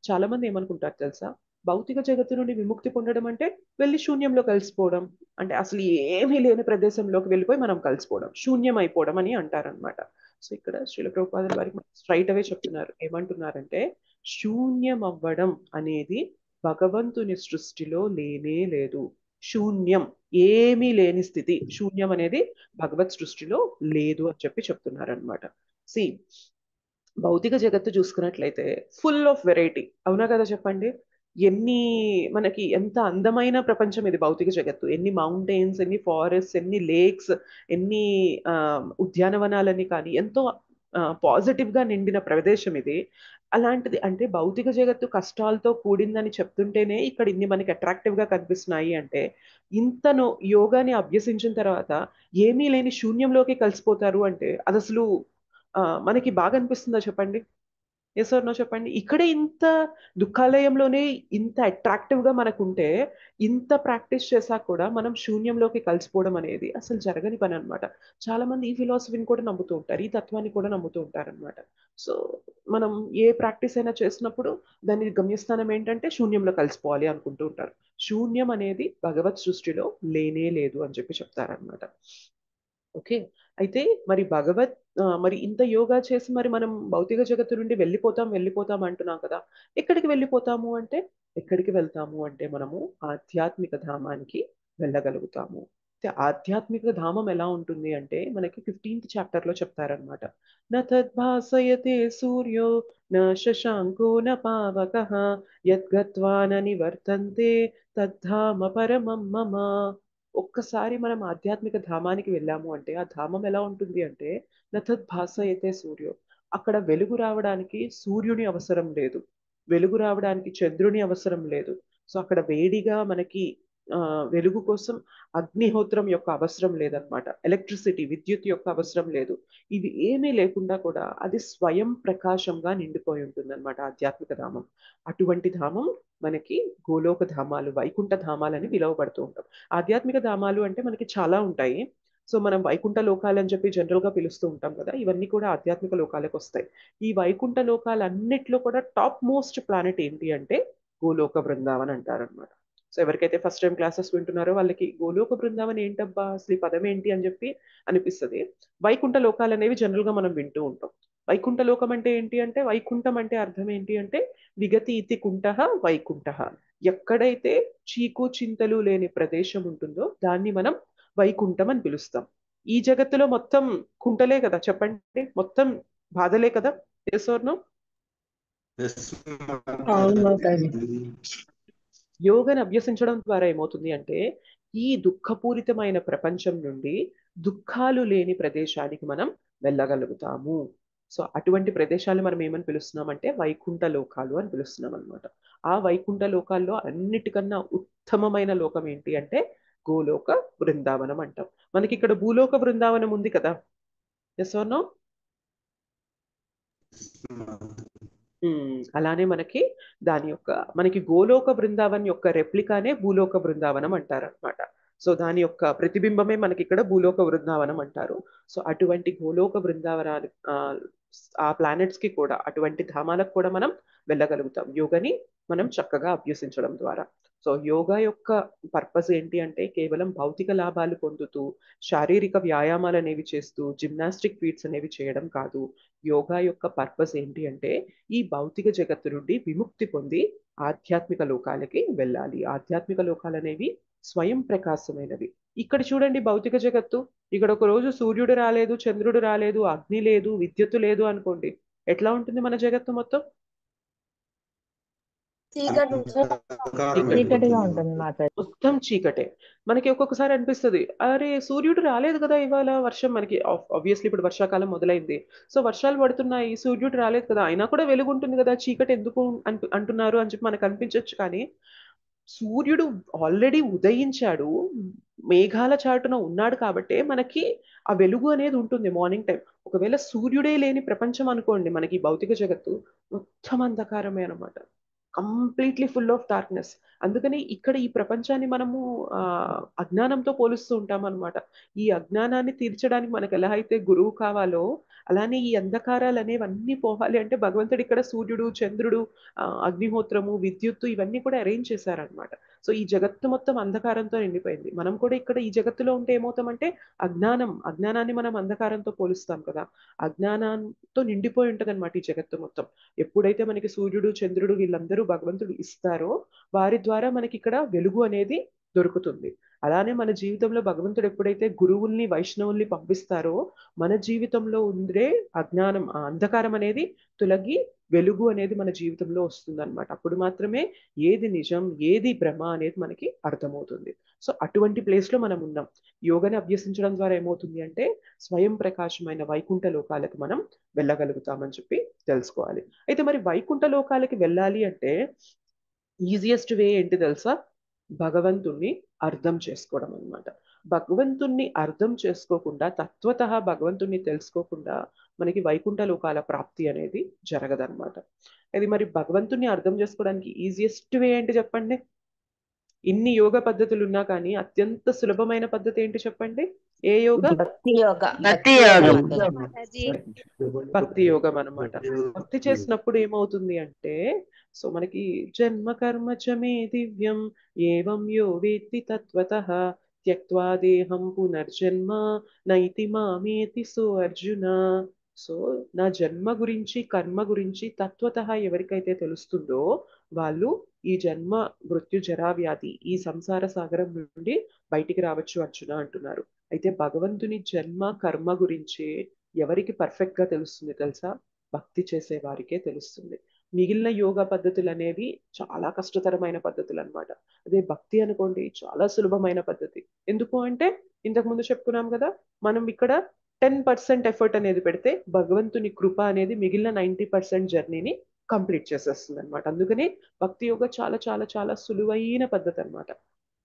చాలా మంది ఏమనుకుంటారు తెలుసా, భౌతిక జగత్తు నుండి విముక్తి పొందడం అంటే వెళ్ళి శూన్యంలో కలిసిపోవడం, అంటే అసలు ఏమీ లేని ప్రదేశంలోకి వెళ్ళిపోయి మనం కలిసిపోవడం, శూన్యం అయిపోవడం అని అంటారనమాట. సో ఇక్కడ శ్రీల ప్రభుపాదుల వారికి స్ట్రైట్ అవే చెప్తున్నారు, ఏమంటున్నారంటే శూన్యం అవ్వడం అనేది భగవంతుని సృష్టిలో లేనే లేదు. శూన్యం, ఏమీ లేని స్థితి, శూన్యం అనేది భగవత్ సృష్టిలో లేదు అని చెప్పి చెప్తున్నారు అనమాట. సి భౌతిక జగత్తు చూసుకున్నట్లయితే ఫుల్ ఆఫ్ వెరైటీ, అవునా కదా చెప్పండి? మనకి ఎంత అందమైన ప్రపంచం ఇది భౌతిక జగత్తు. ఎన్ని మౌంటైన్స్, ఎన్ని ఫారెస్ట్, ఎన్ని లేక్స్, ఎన్ని ఉద్యానవనాలని కానీ ఎంతో పాజిటివ్ గా నిండిన ప్రదేశం ఇది. అలాంటిది అంటే భౌతిక జగత్తు కష్టాలతో కూడిందని చెప్తుంటేనే ఇక్కడ ఇన్ని మనకి అట్రాక్టివ్ గా కనిపిస్తున్నాయి అంటే ఇంతను యోగాని అభ్యసించిన తర్వాత ఏమీ లేని శూన్యంలోకి కలిసిపోతారు అంటే అది అసలు మనకి బాగా అనిపిస్తుందా చెప్పండి? ఎస్ ఆర్ నో చెప్పండి. ఇక్కడే ఇంత దుఃఖాలయంలోనే ఇంత అట్రాక్టివ్ గా మనకుంటే ఇంత ప్రాక్టీస్ చేసా కూడా మనం శూన్యంలోకి కలిసిపోవడం అనేది అసలు జరగని పని అనమాట. చాలా మంది ఈ ఫిలాసఫీని కూడా నమ్ముతూ ఉంటారు, ఈ తత్వాన్ని కూడా నమ్ముతూ ఉంటారు అనమాట. సో మనం ఏ ప్రాక్టీస్ అయినా చేసినప్పుడు దాని గమ్యస్థానం ఏంటంటే శూన్యంలో కలిసిపోవాలి అనుకుంటూ ఉంటారు. శూన్యం అనేది భగవత్ సృష్టిలో లేనే లేదు అని చెప్పి చెప్తారనమాట. ఓకే. అయితే మరి ఇంత యోగా చేసి మరి మనం భౌతిక జగత్తు నుండి వెళ్ళిపోతాం అంటున్నాం కదా. ఎక్కడికి వెళ్ళిపోతాము అంటే ఎక్కడికి వెళ్తాము అంటే మనము ఆధ్యాత్మిక ధామానికి వెళ్ళగలుగుతాము. అయితే ఆధ్యాత్మిక ధామం ఎలా ఉంటుంది అంటే మనకి 15th చాప్టర్ లో చెప్తారనమాట. న తద్భాసయతే సూర్యో న శశాంకో న పావకః యద్గత్వా న నివర్తంతే తద్ధామ పరమం మమ. ఒక్కసారి మనం ఆధ్యాత్మిక ధామానికి వెళ్ళాము అంటే ఆ ధామం ఎలా ఉంటుంది అంటే నతద్ భాసయతే సూర్యో, అక్కడ వెలుగు రావడానికి సూర్యుని అవసరం లేదు, వెలుగు రావడానికి చంద్రుని అవసరం లేదు. సో అక్కడ వేడిగా మనకి వెలుగు కోసం అగ్నిహోత్రం యొక్క అవసరం లేదనమాట, ఎలక్ట్రిసిటీ విద్యుత్ యొక్క అవసరం లేదు. ఇది ఏమీ లేకుండా కూడా అది స్వయం ప్రకాశంగా నిండిపోయి ఉంటుంది అనమాట ఆధ్యాత్మిక ధామం. అటువంటి ధామం మనకి గోలోక ధామాలు, వైకుంఠ ధామాలని పిలువబడుతూ ఉంటాం. ఆధ్యాత్మిక ధామాలు అంటే మనకి చాలా ఉంటాయి. సో మనం వైకుంఠ లోకాలు అని చెప్పి జనరల్ గా పిలుస్తూ ఉంటాం కదా, ఇవన్నీ కూడా ఆధ్యాత్మిక లోకాలకు వస్తాయి. ఈ వైకుంఠ లోకాలన్నిట్లో కూడా టాప్ మోస్ట్ ప్లానెట్ ఏంటి అంటే గోలోక బృందావన్ అంటారనమాట. సో ఎవరికైతే ఫస్ట్ టైం క్లాసెస్ వింటున్నారో వాళ్ళకి గోలోక బృందావన్ ఏంటబ్బా అసలు ఈ పదం ఏంటి అని చెప్పి అనిపిస్తుంది. వైకుంఠ లోకాలు అనేవి జనరల్ గా మనం వింటూ ఉంటాం. వైకుంఠ లోకం అంటే ఏంటి అంటే, వైకుంఠం అంటే అర్థం ఏంటి అంటే విగతి ఇతి కుంఠః వైకుంఠః. ఎక్కడైతే చీకు చింతలు లేని ప్రదేశం ఉంటుందో దాన్ని మనం వైకుంఠం అని పిలుస్తాం. ఈ జగత్తులో మొత్తం కుంటలే కదా, చెప్పండి, మొత్తం బాధలే కదా. Yes or no? అవును మాతాజీ. యోగాని అభ్యసించడం ద్వారా ఏమవుతుంది అంటే ఈ దుఃఖపూరితమైన ప్రపంచం నుండి దుఃఖాలు లేని ప్రదేశానికి మనం వెళ్ళగలుగుతాము. సో అటువంటి ప్రదేశాలు మనం ఏమని పిలుస్తున్నామంటే వైకుంఠ లోకాలు అని పిలుస్తున్నాం అనమాట. ఆ వైకుంఠ లోకాల్లో అన్నిటికన్నా ఉత్తమమైన లోకం ఏంటి అంటే గోలోక బృందావనం అంటాం. మనకి ఇక్కడ భూలోక బృందావనం ఉంది కదా, ఎస్ ఆర్ నో? అలానే మనకి గోలోక బృందావన్ యొక్క రెప్లికానే భూలోక బృందావనం అంటారు అనమాట. సో దాని యొక్క ప్రతిబింబమే మనకి ఇక్కడ భూలోక బృందావనం అంటారు. సో అటువంటి గోలోక బృందావనాలు ఆ ప్లానెట్స్ కి కూడా, అటువంటి ధామాలకు కూడా మనం వెళ్ళగలుగుతాం యోగని మనం చక్కగా అభ్యసించడం ద్వారా. సో యోగా యొక్క పర్పస్ ఏంటి అంటే కేవలం భౌతిక లాభాలు పొందుతూ శారీరక వ్యాయామాలు అనేవి చేస్తూ జిమ్నాస్టిక్ ఫీట్స్ అనేవి చేయడం కాదు. యోగా యొక్క పర్పస్ ఏంటి అంటే ఈ భౌతిక జగత్తు నుండి విముక్తి పొంది ఆధ్యాత్మిక లోకాలకి వెళ్ళాలి. ఆధ్యాత్మిక లోకాలు అనేవి స్వయం ప్రకాశమైనవి. ఇక్కడ చూడండి భౌతిక జగత్తు, ఇక్కడ ఒక రోజు సూర్యుడు రాలేదు, చంద్రుడు రాలేదు, అగ్ని లేదు, విద్యుత్తు లేదు అనుకోండి, ఎట్లా ఉంటుంది మన జగత్తు మొత్తం? చీకటిగా ఉంటుంది మాతాజీ. మొత్తం చీకటే. మనకి ఒక్కొక్కసారి అనిపిస్తుంది, అరే సూర్యుడు రాలేదు కదా ఇవాళ, వర్షం మనకి ఆబ్వియస్లీ ఇప్పుడు వర్షాకాలం మొదలైంది, సో వర్షాలు పడుతున్నాయి, సూర్యుడు రాలేదు కదా, అయినా కూడా వెలుగు ఉంటుంది కదా, చీకటి ఎందుకు అంటున్నారు అని చెప్పి మనకు అనిపించవచ్చు. కానీ సూర్యుడు ఆల్రెడీ ఉదయించాడు, మేఘాల చాటున ఉన్నాడు కాబట్టే మనకి ఆ వెలుగు అనేది ఉంటుంది మార్నింగ్ టైం. ఒకవేళ సూర్యుడే లేని ప్రపంచం అనుకోండి, మనకి భౌతిక జగత్తు మొత్తం అంధకారమే అనమాట, కంప్లీట్లీ ఫుల్ ఆఫ్ డార్క్నెస్. అందుకని ఇక్కడ ఈ ప్రపంచాన్ని మనము అజ్ఞానంతో పోలుస్తూ ఉంటాం అనమాట. ఈ అజ్ఞానాన్ని తీర్చడానికి మనకు ఎలా అయితే గురువు కావాలో అలానే ఈ అంధకారాలు అనేవన్నీ పోవాలి అంటే భగవంతుడు ఇక్కడ సూర్యుడు, చంద్రుడు, అగ్నిహోత్రము, విద్యుత్తు ఇవన్నీ కూడా అరేంజ్ చేశారనమాట. సో ఈ జగత్తు మొత్తం అంధకారంతో నిండిపోయింది. మనం కూడా ఇక్కడ ఈ జగత్తులో ఉంటే ఏమవుతామంటే అజ్ఞానాన్ని మనం అంధకారంతో పోలుస్తాం కదా, అజ్ఞానంతో నిండిపోయి ఉంటది అనమాట ఈ జగత్తు మొత్తం. ఎప్పుడైతే మనకి సూర్యుడు, చంద్రుడు వీళ్ళందరూ భగవంతుడు ఇస్తారో వారి ద్వారా మనకి ఇక్కడ వెలుగు అనేది దొరుకుతుంది. అలానే మన జీవితంలో భగవంతుడు ఎప్పుడైతే గురువుల్ని, వైష్ణవుల్ని పంపిస్తారో మన జీవితంలో ఉండే అజ్ఞానం, ఆ అంధకారం అనేది తొలగి వెలుగు అనేది మన జీవితంలో వస్తుంది అనమాట. అప్పుడు మాత్రమే ఏది నిజం, ఏది భ్రమ అనేది మనకి అర్థమవుతుంది. సో అటువంటి ప్లేస్ లో మనం ఉన్నాం. యోగాని అభ్యసించడం ద్వారా ఏమవుతుంది అంటే స్వయం ప్రకాశమైన వైకుంఠ లోకాలకు మనం వెళ్ళగలుగుతామని చెప్పి తెలుసుకోవాలి. అయితే మరి వైకుంఠ లోకాలకి వెళ్ళాలి అంటే ఈజియెస్ట్ వే ఏంటి తెలుసా? భగవంతుణ్ణి అర్థం చేసుకోవడం అనమాట. భగవంతుణ్ణి అర్థం చేసుకోకుండా, తత్వతః భగవంతుణ్ణి తెలుసుకోకుండా మనకి వైకుంఠ లోకాల ప్రాప్తి అనేది జరగదన్నమాట. ఇది మరి భగవంతుణ్ణి అర్థం చేసుకోవడానికి ఈజియెస్ట్ వే ఏంటి చెప్పండి? ఇన్ని యోగ పద్ధతులు ఉన్నా కానీ అత్యంత సులభమైన పద్ధతి ఏంటి చెప్పండి? ఏ యోగ? భక్తి యోగ. భక్తి యోగం. భక్తి యోగం అనమాట. భక్తి చేసినప్పుడు ఏమవుతుంది అంటే సో మనకి జన్మ కర్మ చ మే దివ్యం ఏవం యో వేత్తి తత్వతః త్యక్త్వా దేహం పునర్జన్మ నైతి మామేతి సో అర్జున. సో నా జన్మ గురించి, కర్మ గురించి తత్వతః ఎవరికైతే తెలుస్తుందో వాళ్ళు ఈ జన్మ, మృత్యు, జరా, వ్యాధి ఈ సంసార సాగరం నుండి బయటికి రావచ్చు అర్జున అంటున్నారు. అయితే భగవంతుని జన్మ, కర్మ గురించి ఎవరికి పర్ఫెక్ట్ గా తెలుస్తుంది తెలుసా? భక్తి చేసే వారికే తెలుస్తుంది. మిగిలిన యోగా పద్ధతులు అనేవి చాలా కష్టతరమైన పద్ధతులు అన్నమాట. అదే భక్తి అనుకోండి చాలా సులభమైన పద్ధతి. ఎందుకు అంటే ఇంతకు ముందు చెప్పుకున్నాం కదా, మనం ఇక్కడ 10% ఎఫర్ట్ అనేది పెడితే భగవంతుని కృప అనేది మిగిలిన 90% జర్నీని కంప్లీట్ చేసేస్తుంది అనమాట. అందుకని భక్తి యోగా చాలా చాలా చాలా సులువైన పద్ధతి అన్నమాట.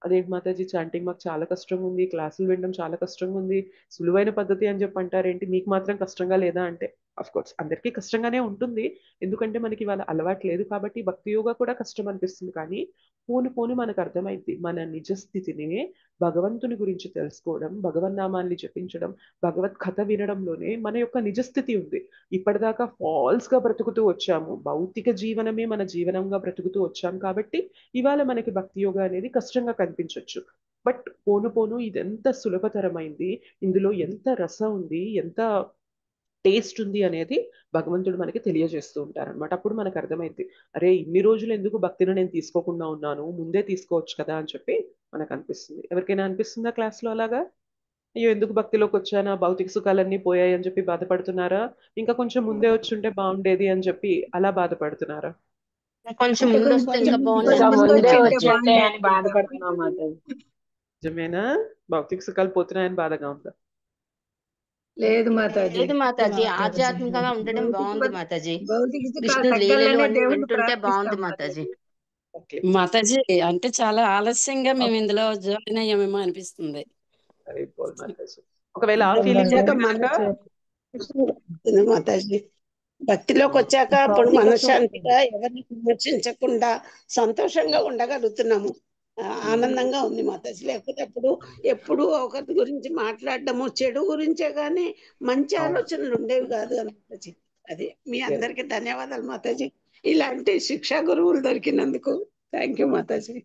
అదేంటి మాతాజీ చాంటింగ్ మాకు చాలా కష్టంగా ఉంది, క్లాసులు వినడం చాలా కష్టంగా ఉంది, సులువైన పద్ధతి అని చెప్పి అంటారేంటి, మీకు మాత్రం కష్టంగా లేదా అంటే, అఫ్ కోర్స్ అందరికీ కష్టంగానే ఉంటుంది. ఎందుకంటే మనకి ఇవాళ అలవాటు లేదు కాబట్టి భక్తి యోగా కూడా కష్టం అనిపిస్తుంది. కానీ పోను పోను మనకు అర్థమైంది మన నిజ స్థితిని, భగవంతుని గురించి తెలుసుకోవడం, భగవన్నామాన్ని జపించడం, భగవత్ కథ వినడంలోనే మన యొక్క నిజస్థితి ఉంది. ఇప్పటిదాకా ఫాల్స్ గా బ్రతుకుతూ వచ్చాము, భౌతిక జీవనమే మన జీవనంగా బ్రతుకుతూ వచ్చాం కాబట్టి ఇవాళ మనకి భక్తి యోగా అనేది కష్టంగా కనిపించవచ్చు. బట్ పోను పోను ఇది ఎంత సులభతరమైంది, ఇందులో ఎంత రసం ఉంది, ఎంత టేస్ట్ ఉంది అనేది భగవంతుడు మనకి తెలియజేస్తూ ఉంటారనమాట. అప్పుడు మనకు అర్థమైంది, అరే ఇన్ని రోజులు ఎందుకు భక్తిని నేను తీసుకోకుండా ఉన్నాను, ముందే తీసుకోవచ్చు కదా అని చెప్పి మనకు అనిపిస్తుంది. ఎవరికైనా అనిపిస్తుందా క్లాస్లో అలాగా? అయ్యో ఎందుకు భక్తిలోకి వచ్చానా, భౌతిక సుఖాలన్నీ పోయాయి అని చెప్పి బాధపడుతున్నారా? ఇంకా కొంచెం ముందే వచ్చుంటే బాగుండేది అని చెప్పి అలా బాధపడుతున్నారా? కొంచెం ముందు వస్తే ఇంకా ఇంకా బాగుండేది ముందే మాతాజీ. వచ్చుంటే అని బాధపడుతున్నాం మాతాజీ. నిజమేనా? భౌతిక సుఖాలు పోతున్నాయని బాధగా ఉందా? లేదు మాతాజీ. లేదు మాతాజీ, ఆధ్యాత్మికంగా ఉండడం బాగుంది మాతాజీ. భౌతిక సుఖాలు కృష్ణుడి లీలలు తగ్గాలనే అన్ని దేవుణ్ణి వింటుంటే బాగుంది ప్రార్థిస్తాం మాతాజీ. ఓకే, మాతాజీ అంటే చాలా ఆలస్యంగా మేము ఇందులో జాయిన్ అయ్యామేమో అనిపిస్తుంది. Very good Mataji. ఒకవేళ ఆ భక్తిలోకి ఫీలింగ్ వచ్చాక కనుక మనశ్శాంతి మాతాజీ. భక్తిలోకి వచ్చాక అప్పుడు భౌతిక మనశ్శాంతిగా ఎవరిని విమర్శించకుండా సంతోషంగా ఉండగలుగుతున్నాము. ఆనందంగా ఉంది మాతాజీ. లేకపోతే ఎప్పుడు ఒకరి గురించి మాట్లాడడము చెడు గురించే గానీ మంచి ఆలోచనలు ఉండేవి కాదు మాతాజీ. అది మీ అందరికి ధన్యవాదాలు మాతాజీ, ఇలాంటి శిక్షా గురువులు దొరికినందుకు. థ్యాంక్ యూ మాతాజీ.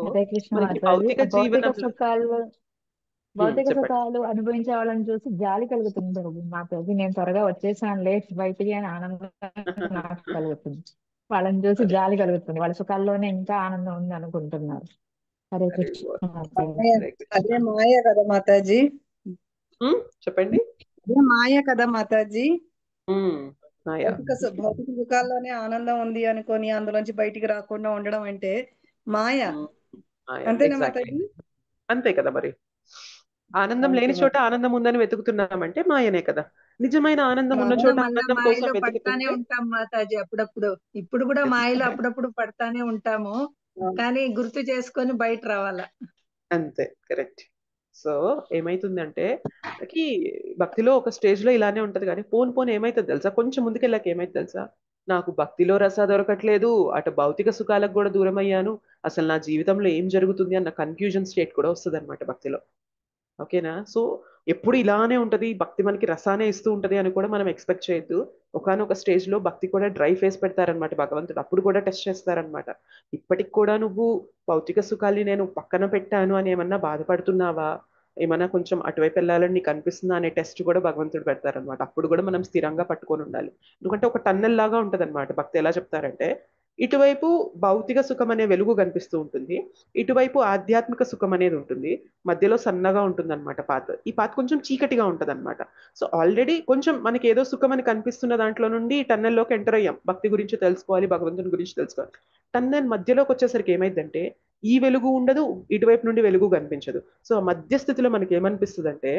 హరే కృష్ణ మనకి మాతాజీ. భౌతిక భౌతిక జీవనంలో సుఖాలు భౌతిక చెప్పండి. సుఖాలు అనుభవించే వాళ్ళని చూసి జాలి కలుగుతుంది మాతాజీ. నేను త్వరగా వచ్చేసానులే బయటికి అని ఆనందం నాకు కలుగుతుంది. వాళ్ళని చూసి జాలి కలుగుతుంది, వాళ్ళ సుఖాల్లోనే ఇంకా ఆనందం ఉంది అనుకుంటున్నారు. Hare very Krishna good. మాతాజీ. హరే కృష్ణ. అదే మాయ కదా మాతాజీ. చెప్పండి. అదే మాయ కదా మాతాజీ. మాయా. భౌతిక సుఖాల్లోనే ఆనందం ఉంది అనుకొని అందులోంచి బయటికి రాకుండా ఉండడం అంటే మాయ. మాయా, అంతేనా ఎగ్జాక్ట్లీ. మాతాజీ? అంతే కదా మరి. ఆనందం ఓకే లేని చోట ఆనందం ఉందని వెతుకుతున్నామంటే మాయనే కదా. నిజమైన ఆనందం ఉన్న చోట మళ్ళా ఆనందం కోసం మాయలో పడతానే వెతుకుతుంటే ఉంటాం మాతాజీ అప్పుడప్పుడు. ఇప్పుడు కూడా మాయలో అప్పుడప్పుడు పడతానే ఉంటాము, కానీ గుర్తు చేసుకొని బయట రావాలా. అంతే, కరెక్ట్. సో ఏమైతుందంటే మనకి భక్తిలో ఒక స్టేజ్ లో ఇలానే ఉంటది, కానీ పోను ఏమైతుంది తెలుసా, కొంచెం ముందుకెళ్ళాక ఏమైతుంది తెలుసా, నాకు భక్తిలో రస దొరకట్లేదు, అటు భౌతిక సుఖాలకు కూడా దూరం అయ్యాను, అసలు నా జీవితంలో ఏం జరుగుతుంది అన్న కన్ఫ్యూజన్ స్టేట్ కూడా వస్తుంది అనమాట భక్తిలో. ఓకేనా? సో ఎప్పుడు ఇలానే ఉంటది, భక్తి మనకి రసానే ఇస్తూ ఉంటది అని కూడా మనం ఎక్స్పెక్ట్ చేయొద్దు. ఒకానొక స్టేజ్ లో భక్తి కూడా డ్రై ఫేస్ పెడతారనమాట భగవంతుడు, అప్పుడు కూడా టెస్ట్ చేస్తారనమాట. ఇప్పటికి కూడా నువ్వు భౌతిక సుఖాల్ని నేను పక్కన పెట్టాను అని ఏమన్నా బాధపడుతున్నావా, ఏమన్నా కొంచెం అటువైపు వెళ్ళాలని నీకు అనిపిస్తుందా అనే టెస్ట్ కూడా భగవంతుడు పెడతారనమాట. అప్పుడు కూడా మనం స్థిరంగా పట్టుకొని ఉండాలి. ఎందుకంటే ఒక టన్నెల్ లాగా ఉంటది అనమాట భక్తి. ఎలా చెప్తారంటే ఇటువైపు భౌతిక సుఖం అనే వెలుగు కనిపిస్తూ ఉంటుంది, ఇటువైపు ఆధ్యాత్మిక సుఖం అనేది ఉంటుంది, మధ్యలో సన్నగా ఉంటుంది అనమాట పాత్. ఈ పాత్ కొంచెం చీకటిగా ఉంటుంది అనమాట. సో ఆల్రెడీ కొంచెం మనకి ఏదో సుఖం అని కనిపిస్తున్న దాంట్లో నుండి టన్నెల్లోకి ఎంటర్ అయ్యాం, భక్తి గురించి తెలుసుకోవాలి, భగవంతుని గురించి తెలుసుకోవాలి. టన్నెల్ మధ్యలోకి వచ్చేసరికి ఏమైందంటే ఈ వెలుగు ఉండదు, ఇటువైపు నుండి వెలుగు కనిపించదు. సో మధ్య స్థితిలో మనకి ఏమనిపిస్తుంది అంటే,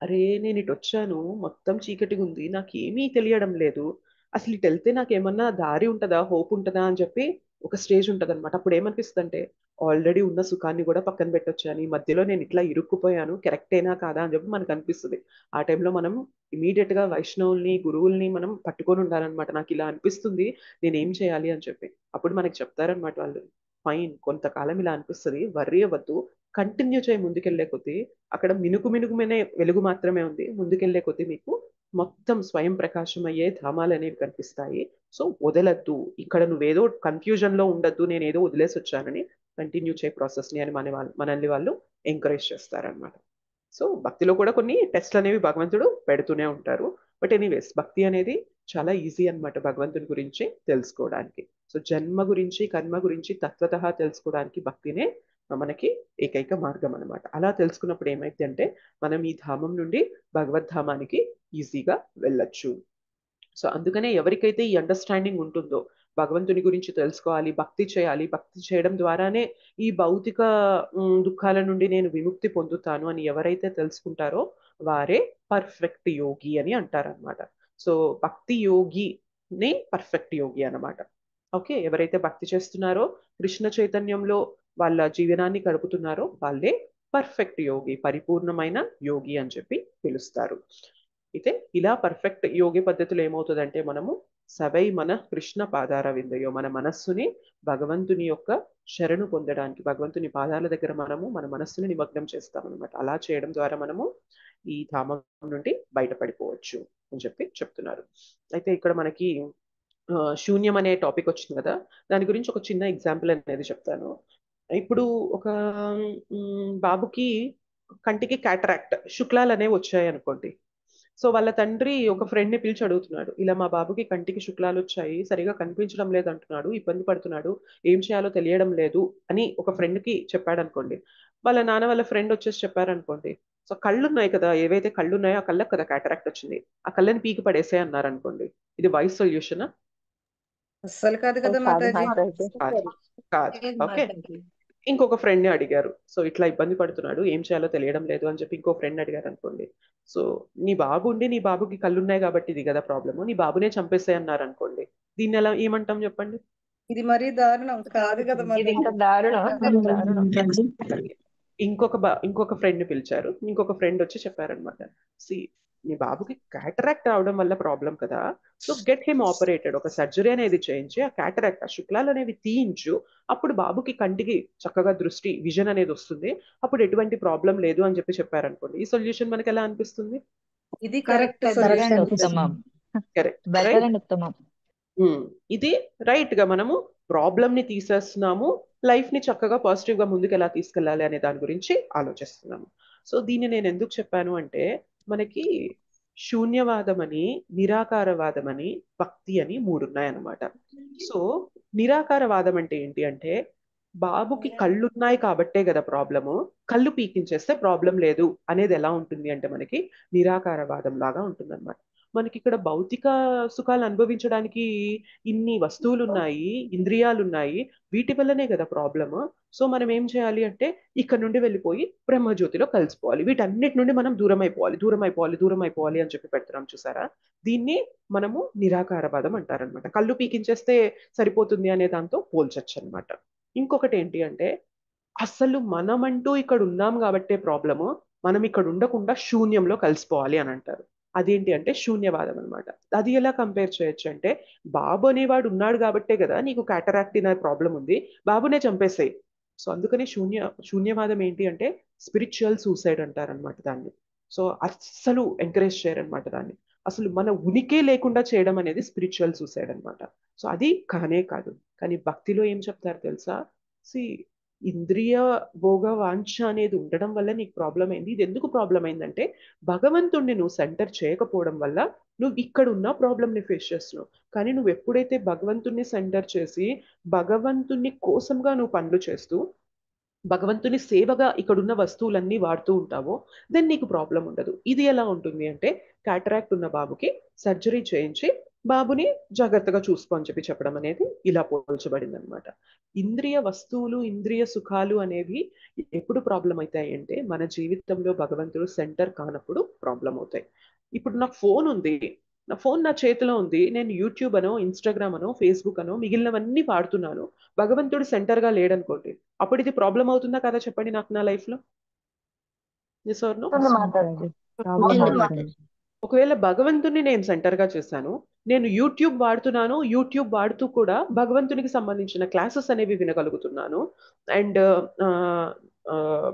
అరే నేను ఇటు వచ్చాను, మొత్తం చీకటిగా ఉంది, నాకేమీ తెలియడం లేదు, అసలు ఇటు వెళ్తే నాకేమన్నా దారి ఉంటుందా, హోప్ ఉంటుందా అని చెప్పి ఒక స్టేజ్ ఉంటుంది అనమాట. అప్పుడు ఏమనిపిస్తుంది అంటే ఆల్రెడీ ఉన్న సుఖాన్ని కూడా పక్కన పెట్టొచ్చాను, ఈ మధ్యలో నేను ఇట్లా ఇరుక్కుపోయాను, కరెక్టేనా కాదా అని చెప్పి మనకు అనిపిస్తుంది. ఆ టైంలో మనం ఇమీడియట్ గా వైష్ణవుల్ని గురువుల్ని మనం పట్టుకొని ఉండాలన్నమాట. నాకు ఇలా అనిపిస్తుంది, నేను ఏం చేయాలి అని చెప్పి. అప్పుడు మనకి చెప్తారనమాట వాళ్ళు, ఫైన్ కొంతకాలం ఇలా అనిపిస్తుంది, వర్రీ అవ్వద్దు, కంటిన్యూ చేయి ముందుకెళ్లే కొద్దీ, అక్కడ మినుకుమినే వెలుగు మాత్రమే ఉంది, ముందుకెళ్లే కొద్దీ మీకు మొత్తం స్వయం ప్రకాశం అయ్యే ధామాలు అనేవి కనిపిస్తాయి. సో వదలద్దు, ఇక్కడ నువ్వేదో కన్ఫ్యూజన్ లో ఉండద్దు, నేను ఏదో వదిలేసి వచ్చానని కంటిన్యూ చేయ ప్రాసెస్ ని అని మనల్ని వాళ్ళు ఎంకరేజ్ చేస్తారనమాట. సో భక్తిలో కూడా కొన్ని టెస్ట్లు అనేవి భగవంతుడు పెడుతూనే ఉంటారు. బట్ ఎనీవేస్ భక్తి అనేది చాలా ఈజీ అన్నమాట భగవంతుని గురించి తెలుసుకోవడానికి. సో జన్మ గురించి కర్మ గురించి తత్వతః తెలుసుకోవడానికి భక్తినే మనకి ఏకైక మార్గం అన్నమాట. అలా తెలుసుకున్నప్పుడు ఏమైంది అంటే మనం ఈ ధామం నుండి భగవద్ధామానికి ఈజీగా వెళ్ళొచ్చు. సో అందుకనే ఎవరికైతే ఈ అండర్స్టాండింగ్ ఉంటుందో భగవంతుని గురించి తెలుసుకోవాలి, భక్తి చేయాలి, భక్తి చేయడం ద్వారానే ఈ భౌతిక దుఃఖాల నుండి నేను విముక్తి పొందుతాను అని ఎవరైతే తెలుసుకుంటారో వారే పర్ఫెక్ట్ యోగి అని అంటారనమాట. సో భక్తి యోగిని పర్ఫెక్ట్ యోగి అన్నమాట. ఓకే, ఎవరైతే భక్తి చేస్తున్నారో కృష్ణ చైతన్యంలో వాళ్ళ జీవనాన్ని గడుపుతున్నారో వాళ్ళే పర్ఫెక్ట్ యోగి, పరిపూర్ణమైన యోగి అని చెప్పి పిలుస్తారు. అయితే ఇలా పర్ఫెక్ట్ యోగి పద్ధతిలో ఏమవుతుందంటే మనము సవై మన కృష్ణ పాదార విందయో, మన మనస్సుని భగవంతుని యొక్క శరణు పొందడానికి భగవంతుని పాదాల దగ్గర మనము మన మనస్సుని నిమగ్నం చేస్తాం అనమాట. అలా చేయడం ద్వారా మనము ఈ ధామం నుండి బయటపడిపోవచ్చు అని చెప్పి చెప్తున్నారు. అయితే ఇక్కడ మనకి శూన్యం అనే టాపిక్ వచ్చింది కదా, దాని గురించి ఒక చిన్న ఎగ్జాంపుల్ అనేది చెప్తాను. ఇప్పుడు ఒక బాబుకి కంటికి క్యాటరాక్ట్, శుక్లాలు అనేవి వచ్చాయి అనుకోండి. సో వాళ్ళ తండ్రి ఒక ఫ్రెండ్ని పిలిచి అడుగుతున్నాడు, ఇలా మా బాబుకి కంటికి శుక్లాలు వచ్చాయి, సరిగా కనిపించడం లేదు అంటున్నాడు, ఇబ్బంది పడుతున్నాడు, ఏం చేయాలో తెలియడం లేదు అని ఒక ఫ్రెండ్కి చెప్పాడు అనుకోండి. వాళ్ళ నాన్న వాళ్ళ ఫ్రెండ్ వచ్చేసి చెప్పారనుకోండి, సో కళ్ళు ఉన్నాయి కదా, ఏవైతే కళ్ళు ఉన్నాయో ఆ కళ్ళకు కదా క్యాటరాక్ట్ వచ్చింది, ఆ కళ్ళని పీకి పడేసే అన్నారు అనుకోండి. ఇది వైస్ సొల్యూషనా? అస్సలు కాదు కదా మాతాజీ. కాదు. ఓకే, ఇంకొక ఫ్రెండ్ని అడిగారు, సో ఇట్లా ఇబ్బంది పడుతున్నాడు, ఏం చేయాలో తెలియడం లేదు అని చెప్పి ఇంకో ఫ్రెండ్ అడిగారు అనుకోండి. సో నీ బాబు ఉండి నీ బాబుకి కళ్ళు ఉన్నాయి కాబట్టి ఇది కదా ప్రాబ్లమ్, నీ బాబునే చంపేసే అన్నారు అనుకోండి. దీన్ని ఎలా ఏమంటాం చెప్పండి? ఇది మరీ దారుణం కాదు కదా మాతాజీ. ఇంకొక ఫ్రెండ్ని పిలిచారు, ఇంకొక ఫ్రెండ్ వచ్చి చెప్పారనమాట, సి నీ బాబుకి క్యాటరాక్ట్ రావడం వల్ల ప్రాబ్లం కదా, సో గెట్ హిమ్ ఆపరేటెడ్, ఒక సర్జరీ అనేది చేయించి ఆ క్యాటరాక్ట్, ఆ శుక్లాలు అనేవి తీయించు, అప్పుడు బాబుకి కంటికి చక్కగా దృష్టి విజన్ అనేది వస్తుంది, అప్పుడు ఎటువంటి ప్రాబ్లం లేదు అని చెప్పి చెప్పారనుకోండి. ఈ సొల్యూషన్ మనకి ఎలా అనిపిస్తుంది? ఇది కరెక్ట్ ఇది రైట్ గా మనము ప్రాబ్లమ్ ని తీసేస్తున్నాము, లైఫ్ ని చక్కగా పాజిటివ్ గా ముందుకు ఎలా తీసుకెళ్ళాలి అనే దాని గురించి ఆలోచిస్తున్నాము. సో దీన్ని నేను ఎందుకు చెప్పాను అంటే మనకి శూన్యవాదం అని, నిరాకారవాదం అని, భక్తి అని 3 ఉన్నాయన్నమాట. సో నిరాకారవాదం అంటే ఏంటి అంటే బాబుకి కళ్ళున్నాయి కాబట్టే కదా ప్రాబ్లము, కళ్ళు పీకించేస్తే ప్రాబ్లం లేదు అనేది ఎలా ఉంటుంది అంటే మనకి నిరాకారవాదం లాగా ఉంటుంది అనమాట. మనకి ఇక్కడ భౌతిక సుఖాలు అనుభవించడానికి ఇన్ని వస్తువులు ఉన్నాయి, ఇంద్రియాలు ఉన్నాయి, వీటి వల్లనే కదా ప్రాబ్లమ్. సో మనం ఏం చేయాలి అంటే ఇక్కడ నుండి వెళ్ళిపోయి బ్రహ్మజ్యోతిలో కలిసిపోవాలి, వీటన్నిటి నుండి మనం దూరం అయిపోవాలి దూరం అయిపోవాలి దూరం అయిపోవాలి అని చెప్పి పెడుతున్నాం చూసారా. దీన్ని మనము నిరాకారవాదం అంటారనమాట. కళ్ళు పీకించేస్తే సరిపోతుంది అనే దాంతో పోల్చొచ్చు అనమాట. ఇంకొకటి ఏంటి అంటే అసలు మనమంటూ ఇక్కడ ఉన్నాం కాబట్టే ప్రాబ్లము, మనం ఇక్కడ ఉండకుండా శూన్యంలో కలిసిపోవాలి అని అంటారు. అదేంటి అంటే శూన్యవాదం అనమాట. అది ఎలా కంపేర్ చేయొచ్చు అంటే బాబు అనేవాడు ఉన్నాడు కాబట్టే కదా నీకు క్యాటరాక్ట్ అనే ప్రాబ్లం ఉంది, బాబునే చంపేసాయి. సో అందుకని శూన్యవాదం ఏంటి అంటే స్పిరిచువల్ సూసైడ్ అంటారనమాట దాన్ని. సో అస్సలు ఎంకరేజ్ చేయరనమాట దాన్ని. అసలు మన ఉనికి లేకుండా చేయడం అనేది స్పిరిచువల్ సూసైడ్ అనమాట. సో అది కానే కాదు. కానీ భక్తిలో ఏం చెప్తారు తెలుసా, ఇంద్రియ భోగ వాంఛ అనేది ఉండడం వల్ల నీకు ప్రాబ్లం అయింది. ఇది ఎందుకు ప్రాబ్లం అయిందంటే భగవంతుణ్ణి నువ్వు సెంటర్ చేయకపోవడం వల్ల నువ్వు ఇక్కడ ఉన్న ప్రాబ్లమ్ని ఫేస్ చేస్తున్నావు. కానీ నువ్వు ఎప్పుడైతే భగవంతుణ్ణి సెంటర్ చేసి భగవంతుని కోసంగా నువ్వు పనులు చేస్తూ భగవంతుని సేవగా ఇక్కడున్న వస్తువులన్నీ వాడుతూ ఉంటావో దెన్ నీకు ప్రాబ్లం ఉండదు. ఇది ఎలా ఉంటుంది అంటే క్యాటరాక్ట్ ఉన్న బాబుకి సర్జరీ చేయించి బాబుని జాగ్రత్తగా చూసుకో అని చెప్పి చెప్పడం అనేది ఇలా పోల్చబడింది అనమాట. ఇంద్రియ వస్తువులు, ఇంద్రియ సుఖాలు అనేవి ఎప్పుడు ప్రాబ్లం అవుతాయి అంటే మన జీవితంలో భగవంతుడు సెంటర్ కానప్పుడు ప్రాబ్లం అవుతాయి. ఇప్పుడు నాకు ఫోన్ ఉంది, నా ఫోన్ నా చేతిలో ఉంది, నేను యూట్యూబ్ అనో ఇన్స్టాగ్రామ్ అనో ఫేస్బుక్ అనో మిగిలినవన్నీ వాడుతున్నాను, భగవంతుడు సెంటర్గా లేడనుకోండి, అప్పుడు ఇది ప్రాబ్లం అవుతుందా కదా చెప్పండి నాకు నా లైఫ్లో? ఒకవేళ భగవంతుని నేను సెంటర్గా చేశాను, నేను యూట్యూబ్ వాడుతున్నాను, యూట్యూబ్ వాడుతూ కూడా భగవంతునికి సంబంధించిన క్లాసెస్ అనేవి వినగలుగుతున్నాను, అండ్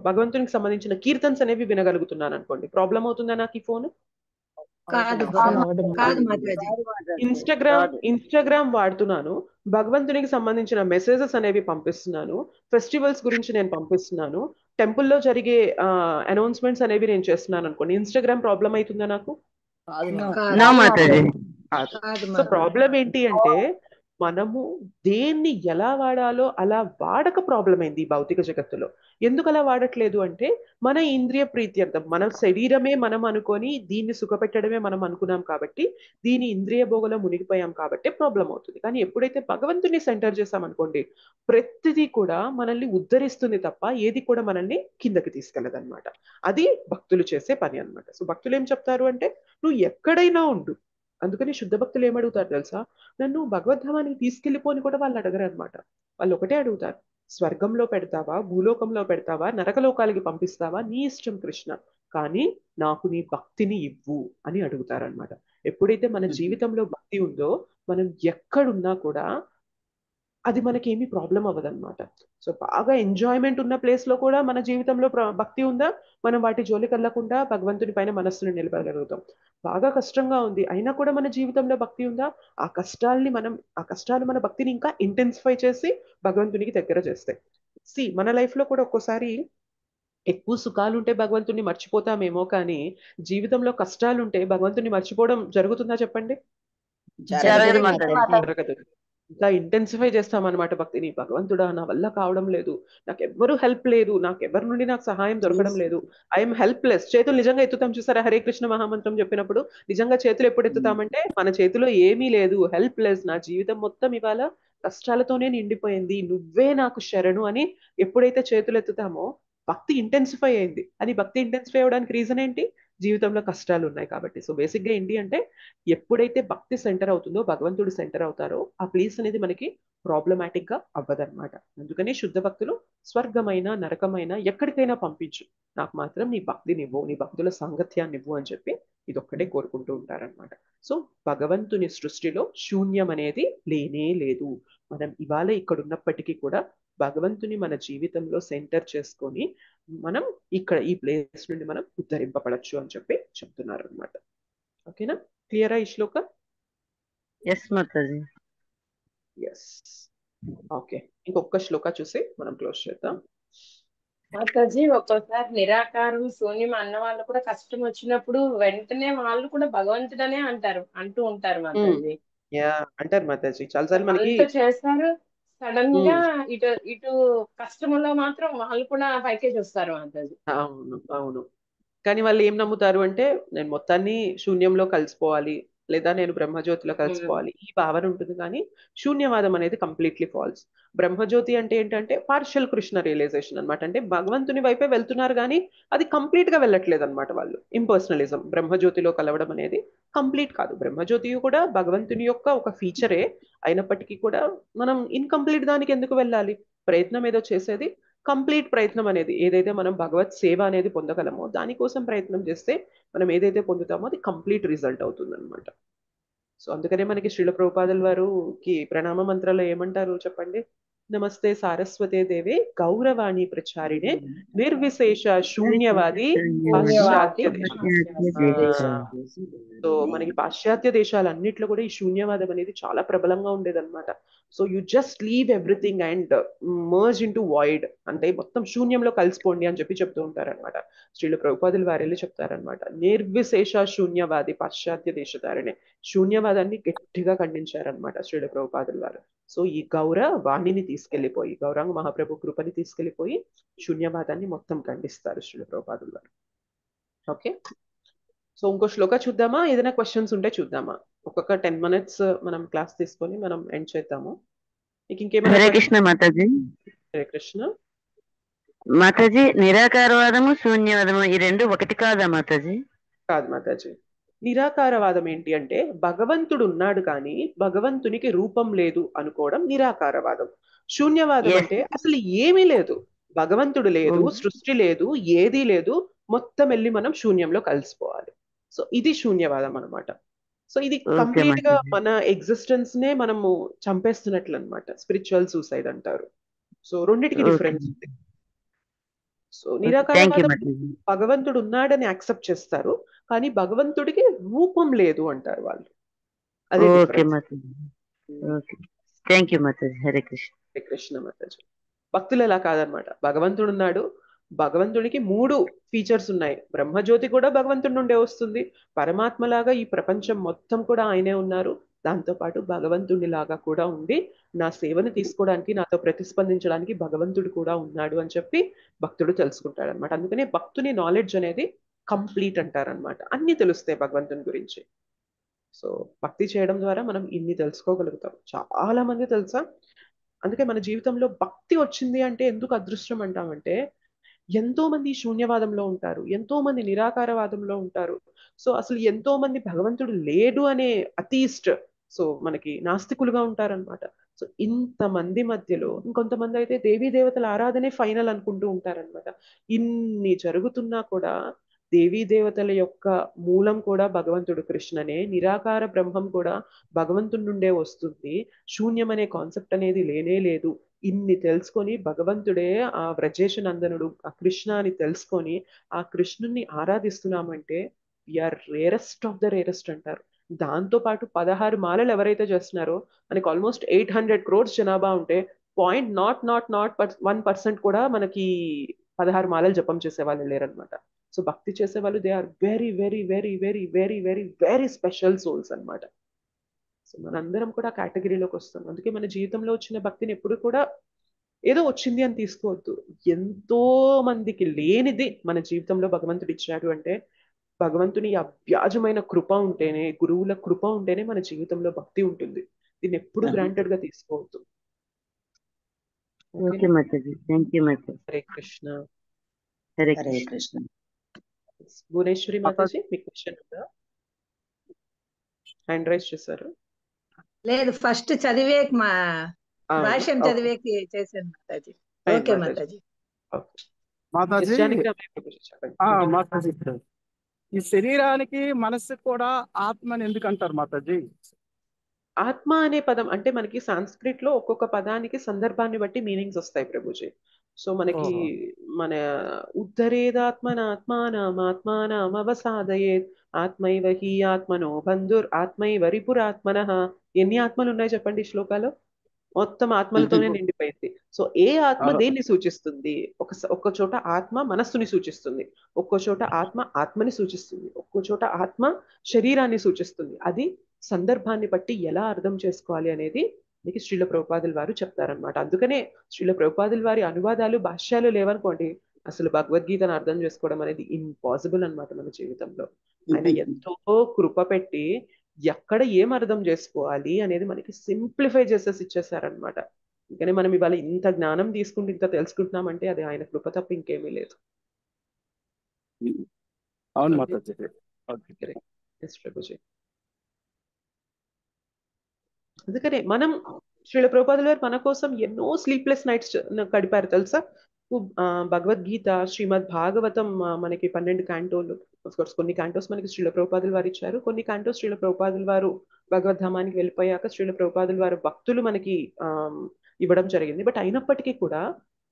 భగవంతునికి సంబంధించిన కీర్తన్స్ అనేవి వినగలుగుతున్నాను అనుకోండి, ప్రాబ్లం అవుతుందా నాకు ఈ ఫోన్? ఇన్స్టాగ్రామ్ వాడుతున్నాను, భగవంతునికి సంబంధించిన మెసేజెస్ అనేవి పంపిస్తున్నాను, ఫెస్టివల్స్ గురించి నేను పంపిస్తున్నాను, టెంపుల్లో జరిగే అనౌన్స్మెంట్స్ అనేవి నేను చేస్తున్నాను అనుకోండి, ఇన్స్టాగ్రామ్ ప్రాబ్లం అవుతుందా నాకు? సో ప్రాబ్లం ఏంటి అంటే మనము దేన్ని ఎలా వాడాలో అలా వాడక ప్రాబ్లం అయింది ఈ భౌతిక జగత్తులో. ఎందుకు అలా వాడట్లేదు అంటే మన ఇంద్రియ ప్రీత్యర్థం, మన శరీరమే మనం అనుకొని దీన్ని సుఖపెట్టడమే మనం అనుకున్నాం కాబట్టి, దీని ఇంద్రియ భోగలో మునిగిపోయాం కాబట్టి ప్రాబ్లం అవుతుంది. కానీ ఎప్పుడైతే భగవంతుని సెంటర్ చేసామనుకోండి, ప్రతిదీ కూడా మనల్ని ఉద్ధరిస్తుంది తప్ప ఏది కూడా మనల్ని కిందకి తీసుకెళ్ళదన్నమాట. అది భక్తులు చేసే పని అన్నమాట. సో భక్తులు ఏం చెప్తారు అంటే, నువ్వు ఎక్కడైనా ఉండు. అందుకని శుద్ధ భక్తులు ఏమడుగుతారు తెలుసా, నన్ను భగవద్ధామానికి తీసుకెళ్ళిపోని కూడా వాళ్ళు అడగరు అనమాట. వాళ్ళు ఒకటే అడుగుతారు, స్వర్గంలో పెడతావా, భూలోకంలో పెడతావా, నరకలోకాలకి పంపిస్తావా, నీ ఇష్టం కృష్ణ, కానీ నాకు నీ భక్తిని ఇవ్వు అని అడుగుతారనమాట. ఎప్పుడైతే మన జీవితంలో భక్తి ఉందో మనం ఎక్కడున్నా కూడా అది మనకేమీ ప్రాబ్లం అవ్వదన్నమాట. సో బాగా ఎంజాయ్మెంట్ ఉన్న ప్లేస్ లో కూడా మన జీవితంలో భక్తి ఉందా, మనం వాటి జోలికి వెళ్ళకుండా భగవంతుని పైన మనస్సును నిలబడగలుగుతాం. బాగా కష్టంగా ఉంది అయినా కూడా మన జీవితంలో భక్తి ఉందా, ఆ కష్టాలు మన భక్తిని ఇంకా ఇంటెన్సిఫై చేసి భగవంతునికి దగ్గర చేస్తాయి. మన లైఫ్ లో కూడా ఒక్కోసారి ఎక్కువ సుఖాలు ఉంటే భగవంతుని మర్చిపోతామేమో, కానీ జీవితంలో కష్టాలు ఉంటే భగవంతుని మర్చిపోవడం జరుగుతుందా చెప్పండి? జరగదు మాతాజీ. జరగదు. ఇంకా ఇంటెన్సిఫై చేస్తామన్నమాట భక్తిని. భగవంతుడా నా వల్ల కావడం లేదు, నాకు ఎవ్వరు హెల్ప్ లేదు, నాకు ఎవరి నుండి నాకు సహాయం దొరకడం లేదు, ఐఎమ్ హెల్ప్లెస్. చేతులు నిజంగా ఎత్తుతాం చూసారా, హరే కృష్ణ మహామంత్రం చెప్పినప్పుడు నిజంగా చేతులు ఎప్పుడు ఎత్తుతామంటే మన చేతిలో ఏమీ లేదు, హెల్ప్లెస్, నా జీవితం మొత్తం ఇవాళ కష్టాలతోనే నిండిపోయింది, నువ్వే నాకు శరణు అని ఎప్పుడైతే చేతులు ఎత్తుతామో భక్తి ఇంటెన్సిఫై అయింది. అది భక్తి ఇంటెన్సిఫై అవడానికి రీజన్ ఏంటి, జీవితంలో కష్టాలు ఉన్నాయి కాబట్టి. సో బేసిక్ గా ఏంటి అంటే, ఎప్పుడైతే భక్తి సెంటర్ అవుతుందో, భగవంతుడు సెంటర్ అవుతారో, ఆ ప్లేస్ అనేది మనకి ప్రాబ్లమాటిక్ గా అవ్వదన్నమాట. అందుకని శుద్ధ భక్తులు స్వర్గమైన నరకమైన ఎక్కడికైనా పంపించు, నాకు మాత్రం నీ భక్తినివ్వు, నీ భక్తుల సాంగత్యాన్ని ఇవ్వు అని చెప్పి ఇదొక్కటే కోరుకుంటూ ఉంటారన్నమాట. సో భగవంతుని సృష్టిలో శూన్యం అనేది లేనే లేదు. మనం ఇవాళ ఇక్కడ ఉన్నప్పటికీ కూడా భగవంతుని మన జీవితంలో సెంటర్ చేసుకొని మనం ఇక్కడ ఈ ప్లేస్ నుండి మనం ఉద్ధరింపబడచ్చు అని చెప్పి చెప్తున్నారు అనమాట. ఓకేనా, క్లియరా ఈ శ్లోక? ఎస్ మాతాజీ. Yes, okay. ఇంకొక శ్లోక చూసి మనం క్లోజ్ చేద్దాం. మాతాజీ ఒక్కోసారి నిరాకారం శూన్యం అన్న వాళ్ళు కూడా కష్టం వచ్చినప్పుడు వెంటనే వాళ్ళు కూడా భగవంతుడనే అంటూ ఉంటారు మాతాజీ. యా, అంటారు మాతాజీ చాలాసార్లు మనకి. అంత చేస్తారు, సడన్ గా ఇటు కష్టంలో మాత్రం వాళ్ళు కూడా పైకే చూస్తారు మాతాజీ. అవును అవును, కానీ వాళ్ళు ఏం నమ్ముతారు అంటే, నేను మొత్తాన్ని శూన్యంలో కలిసిపోవాలి, లేదా నేను బ్రహ్మజ్యోతిలో కలిసిపోవాలి, ఈ భావన ఉంటుంది. కానీ శూన్యవాదం అనేది కంప్లీట్లీ ఫాల్స్. బ్రహ్మజ్యోతి అంటే ఏంటంటే పార్షియల్ కృష్ణ రియలైజేషన్ అనమాట. అంటే భగవంతుని వైపే వెళ్తున్నారు కానీ అది కంప్లీట్ గా వెళ్ళట్లేదు అనమాట. వాళ్ళు ఇంపర్సనలిజం, బ్రహ్మజ్యోతిలో కలవడం అనేది కంప్లీట్ కాదు. బ్రహ్మజ్యోతి కూడా భగవంతుని యొక్క ఒక ఫీచరే అయినప్పటికీ కూడా మనం ఇన్కంప్లీట్ దానికి ఎందుకు వెళ్ళాలి, ప్రయత్నం ఏదో చేసేది. కంప్లీట్ ప్రయత్నం అనేది ఏదైతే మనం భగవత్ సేవ అనేది పొందగలమో దానికోసం ప్రయత్నం చేస్తే మనం ఏదైతే పొందుతామో అది కంప్లీట్ రిజల్ట్ అవుతుంది అనమాట. సో అందుకనే మనకి శ్రీల ప్రభుపాదుల వారుకి ప్రణామ మంత్రాలు ఏమంటారు చెప్పండి? నమస్తే సారస్వతే దేవే గౌరవాణి ప్రచారిణే నిర్విశేష శూన్యవాది పాశ్చాత్య సో మనకి పాశ్చాత్య దేశాలన్నిట్లో కూడా ఈ శూన్యవాదం అనేది చాలా ప్రబలంగా ఉండేదన్నమాట. So you just leave everything and merge in to void, అంటే మొత్తం శూన్యంలో కలిసిపోండి అని చెప్పి చెప్తూ ఉంటారనమాట. శ్రీల ప్రభుపాదులు వారెళ్ళి చెప్తారనమాట, నిర్విశేష శూన్యవాది పాశ్చాత్య దేశధారణే. శూన్యవాదాన్ని గట్టిగా ఖండించారనమాట శ్రీల ప్రభుపాదులు వారు. సో ఈ వాణిని తీసుకెళ్లిపోయి, గౌరాంగ మహాప్రభు కృపని తీసుకెళ్లిపోయి శూన్యవాదాన్ని మొత్తం ఖండిస్తారు శ్రీల ప్రభుపాదులు వారు. ఓకే, సో ఇంకో శ్లోక చూద్దామా? ఏదైనా క్వశ్చన్స్ ఉంటే చూద్దామా? ఒక్కొక్క 10 minutes మనం క్లాస్ తీసుకొని మనం ఎండ్ చేద్దాము. మీకు ఇంకేమైనా? హరే కృష్ణ మాతాజీ. హరే కృష్ణ మాతాజీ, నిరాకారవాదము శూన్యవాదము ఈ రెండు ఒకటి కాదా మాతాజీ? కాదు మాతాజీ. నిరాకారవాదం ఏంటి అంటే, భగవంతుడు ఉన్నాడు కానీ భగవంతునికి రూపం లేదు అనుకోవడం నిరాకారవాదం. శూన్యవాదం అంటే అసలు ఏమీ లేదు, భగవంతుడు లేదు, సృష్టి లేదు, ఏదీ లేదు, మొత్తం వెళ్ళి మనం శూన్యంలో కలిసిపోవాలి. సో ఇది శూన్యవాదం అనమాట. సో ఇది కంప్లీట్ గా మన ఎగ్జిస్టెన్స్ నే మనము చంపేస్తున్నట్లు అనమాట. స్పిరిచువల్ సూసైడ్ అంటారు. సో రెండింటికి డిఫరెన్స్ ఉంది. సో నిరాకారవాదం భగవంతుడు ఉన్నాడని యాక్సెప్ట్ చేస్తారు కానీ భగవంతుడికి రూపం లేదు అంటారు వాళ్ళు. అదే హరే కృష్ణ. హరే కృష్ణ మాతాజీ. భక్తులు ఎలా కాదనమాట, భగవంతుడు ఉన్నాడు, భగవంతుడికి 3 ఫీచర్స్ ఉన్నాయి. బ్రహ్మజ్యోతి కూడా భగవంతుడి నుండే వస్తుంది, పరమాత్మలాగా ఈ ప్రపంచం మొత్తం కూడా ఆయనే ఉన్నారు, దాంతోపాటు భగవంతుడి లాగా కూడా ఉండి నా సేవను తీసుకోవడానికి, నాతో ప్రతిస్పందించడానికి భగవంతుడు కూడా ఉన్నాడు అని చెప్పి భక్తుడు తెలుసుకుంటాడు అనమాట. అందుకనే భక్తుని నాలెడ్జ్ అనేది కంప్లీట్ అంటారనమాట. అన్ని తెలుస్తాయి భగవంతుని గురించి. సో భక్తి చేయడం ద్వారా మనం ఇన్ని తెలుసుకోగలుగుతాం. చాలా మంది తెలుసా, అందుకే మన జీవితంలో భక్తి వచ్చింది అంటే ఎందుకు అదృష్టం అంటామంటే, ఎంతో మంది శూన్యవాదంలో ఉంటారు, ఎంతో మంది నిరాకారవాదంలో ఉంటారు. సో అసలు ఎంతో మంది భగవంతుడు లేడు అనే అథీస్ట్, సో మనకి నాస్తికులుగా ఉంటారనమాట. సో ఇంతమంది మధ్యలో ఇంకొంతమంది అయితే దేవీ దేవతల ఆరాధనే ఫైనల్ అనుకుంటూ ఉంటారనమాట. ఇన్ని జరుగుతున్నా కూడా దేవీ దేవతల యొక్క మూలం కూడా భగవంతుడు కృష్ణనే, నిరాకార బ్రహ్మం కూడా భగవంతుడి నుండే వస్తుంది, శూన్యం అనే కాన్సెప్ట్ అనేది లేనే లేదు. ఇన్ని తెలుసుకొని భగవంతుడే ఆ వ్రజేష నందనుడు, ఆ కృష్ణ అని తెలుసుకొని ఆ కృష్ణుని ఆరాధిస్తున్నామంటే we are rarest of the rarest అంటారు. దాంతో పాటు 16 మాలలు ఎవరైతే చేస్తున్నారో, మనకి ఆల్మోస్ట్ 800 crores జనాభా ఉంటే 0.001% కూడా మనకి 16 మాలలు జపం చేసే వాళ్ళు లేరనమాట. సో భక్తి చేసే వాళ్ళు they are very very very very very very very special souls అనమాట. సో మనందరం కూడా కేటగిరీలోకి వస్తాం. అందుకే మన జీవితంలో వచ్చిన భక్తిని ఎప్పుడు కూడా ఏదో వచ్చింది అని తీసుకోవద్దు. ఎంతో మందికి లేనిది మన జీవితంలో భగవంతుడు ఇచ్చాడు అంటే భగవంతుని అవ్యాజమైన కృప ఉంటేనే, గురువుల కృప ఉంటేనే మన జీవితంలో భక్తి ఉంటుంది. దీన్ని ఎప్పుడు గ్రాంటెడ్ గా తీసుకోవద్దు. ఓకే మాతాజీ, థ్యాంక్ యూ మాతాజీ. హరే కృష్ణ. హరే హరే కృష్ణ. కృష్ణ. భువనేశ్వరి మాతాజీ మీకు క్వశ్చన్ ఉందా? హ్యాండ్ రైజ్ చేశారు. లేదు, ఫస్ట్ చదివే మా భాష్యం ఓకే చదివేకి చేశాను మాతాజీ. ఫైన్ ఓకే మాతాజీ. మాతాజీ. ఓకే మాతాజీ, ఎస్ జానకి రామయ్య ప్రభుజీ చెప్పండి. మాతాజీ, ఈ శరీరానికి మనస్సుకు కూడా ఆత్మని ఎందుకు అంటారు మాతాజీ? ఆత్మ అనే పదం అంటే మనకి సాంస్క్రిట్ లో ఒక్కొక్క పదానికి సందర్భాన్ని బట్టి మీనింగ్స్ వస్తాయి ప్రభుజీ. సో మనకి ఓహో. మన ఉద్ధరేదాత్మనాత్మానం అవసాదయేత్ ఆత్మైవ హి ఆత్మనో బంధుర్ ఆత్మైవ రిపురాత్మనః. ఎన్ని ఆత్మలు ఉన్నాయి చెప్పండి ఈ శ్లోకాలో? మొత్తం ఆత్మలతోనే నిండిపోయింది. సో ఏ ఆత్మ దేన్ని సూచిస్తుంది? ఒక్క చోట ఆత్మ మనస్సుని సూచిస్తుంది, ఒక్కో చోట ఆత్మ ఆత్మని సూచిస్తుంది, ఒక్కో చోట ఆత్మ శరీరాన్ని సూచిస్తుంది. అది సందర్భాన్ని బట్టి ఎలా అర్థం చేసుకోవాలి అనేది మీకు శ్రీల ప్రభుపాదుల వారు చెప్తారనమాట. అందుకనే శ్రీల ప్రభుపాదుల వారి అనువాదాలు భాష్యాలు లేవనుకోండి, అసలు భగవద్గీతను అర్థం చేసుకోవడం అనేది ఇంపాసిబుల్ అన్నమాట మన జీవితంలో. ఆయన ఎంతో కృప పెట్టి ఎక్కడ ఏం అర్థం చేసుకోవాలి అనేది మనకి సింప్లిఫై చేసేసి ఇచ్చేసారనమాట. అందుకని మనం ఇవాళ ఇంత జ్ఞానం తీసుకుంటూ ఇంత తెలుసుకుంటున్నామంటే అది ఆయన కృప తప్ప ఇంకేమీ లేదు. అవును okay Mataji. Okay. Yes Prabhuji. అందుకనే మనం శ్రీల ప్రభుపాదుల వారు మన కోసం ఎన్నో స్లీప్లెస్ నైట్స్ గడిపారు తెలుసా. భగవద్గీత, శ్రీమద్ భాగవతం మనకి 12 క్యాంటోలు, కోర్స్ కొన్ని క్యాంటోస్ మనకి శ్రీల ప్రభుపాదుల వారు ఇచ్చారు, కొన్ని క్యాంటోస్ శ్రీల ప్రభుపాదుల వారు భగవద్ధామానికి వెళ్ళిపోయాక శ్రీల ప్రభుపాదుల వారు భక్తులు మనకి ఇవ్వడం జరిగింది. బట్ అయినప్పటికీ కూడా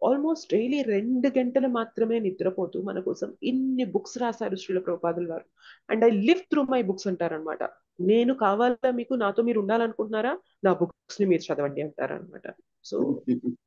ఆల్మోస్ట్ డైలీ 2 గంటలు మాత్రమే నిద్రపోతూ మన కోసం ఇన్ని బుక్స్ రాశారు శ్రీల ప్రభుపాదుల వారు. And I live through my books అంటారనమాట. నేను కావాలా మీకు, నాతో మీరు ఉండాలనుకుంటున్నారా, నా బుక్స్ ని మీరు చదవండి అంటారనమాట. సో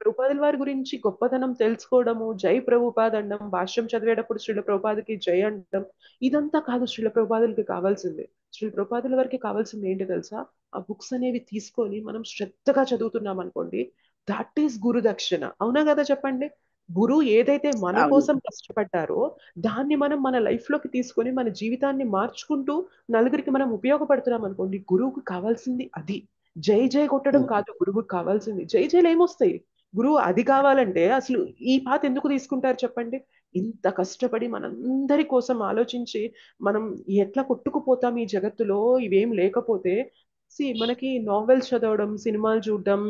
ప్రభుపాదుల వారి గురించి గొప్పతనం తెలుసుకోవడము, జై ప్రభుపాద్ అనడం, భాష్యం చదివేటప్పుడు శ్రీల ప్రభుపాదకి జై అనడం, ఇదంతా కాదు శ్రీల ప్రభుపాదులకి కావాల్సింది. శ్రీల ప్రభుపాదుల వారికి కావాల్సింది ఏంటి తెలుసా? ఆ బుక్స్ అనేవి తీసుకొని మనం శ్రద్ధగా చదువుతున్నాం అనుకోండి, దట్ ఈస్ గురు దక్షిణ. అవునా కదా చెప్పండి? గురువు ఏదైతే మన కోసం కష్టపడ్డారో దాన్ని మనం మన లైఫ్ లోకి తీసుకొని మన జీవితాన్ని మార్చుకుంటూ నలుగురికి మనం ఉపయోగపడుతున్నాం అనుకోండి, గురువుకు కావాల్సింది అది. జై జై కొట్టడం కాదు గురువుకి కావాల్సింది. జై జైలు ఏమొస్తాయి? గురువు అది కావాలంటే అసలు ఈ పాత ఎందుకు తీసుకుంటారు చెప్పండి? ఇంత కష్టపడి మనందరి కోసం ఆలోచించి మనం ఎట్లా కొట్టుకుపోతాం ఈ జగత్తులో ఇవేం లేకపోతే. మనకి నావెల్స్ చదవడం, సినిమాలు చూడడం,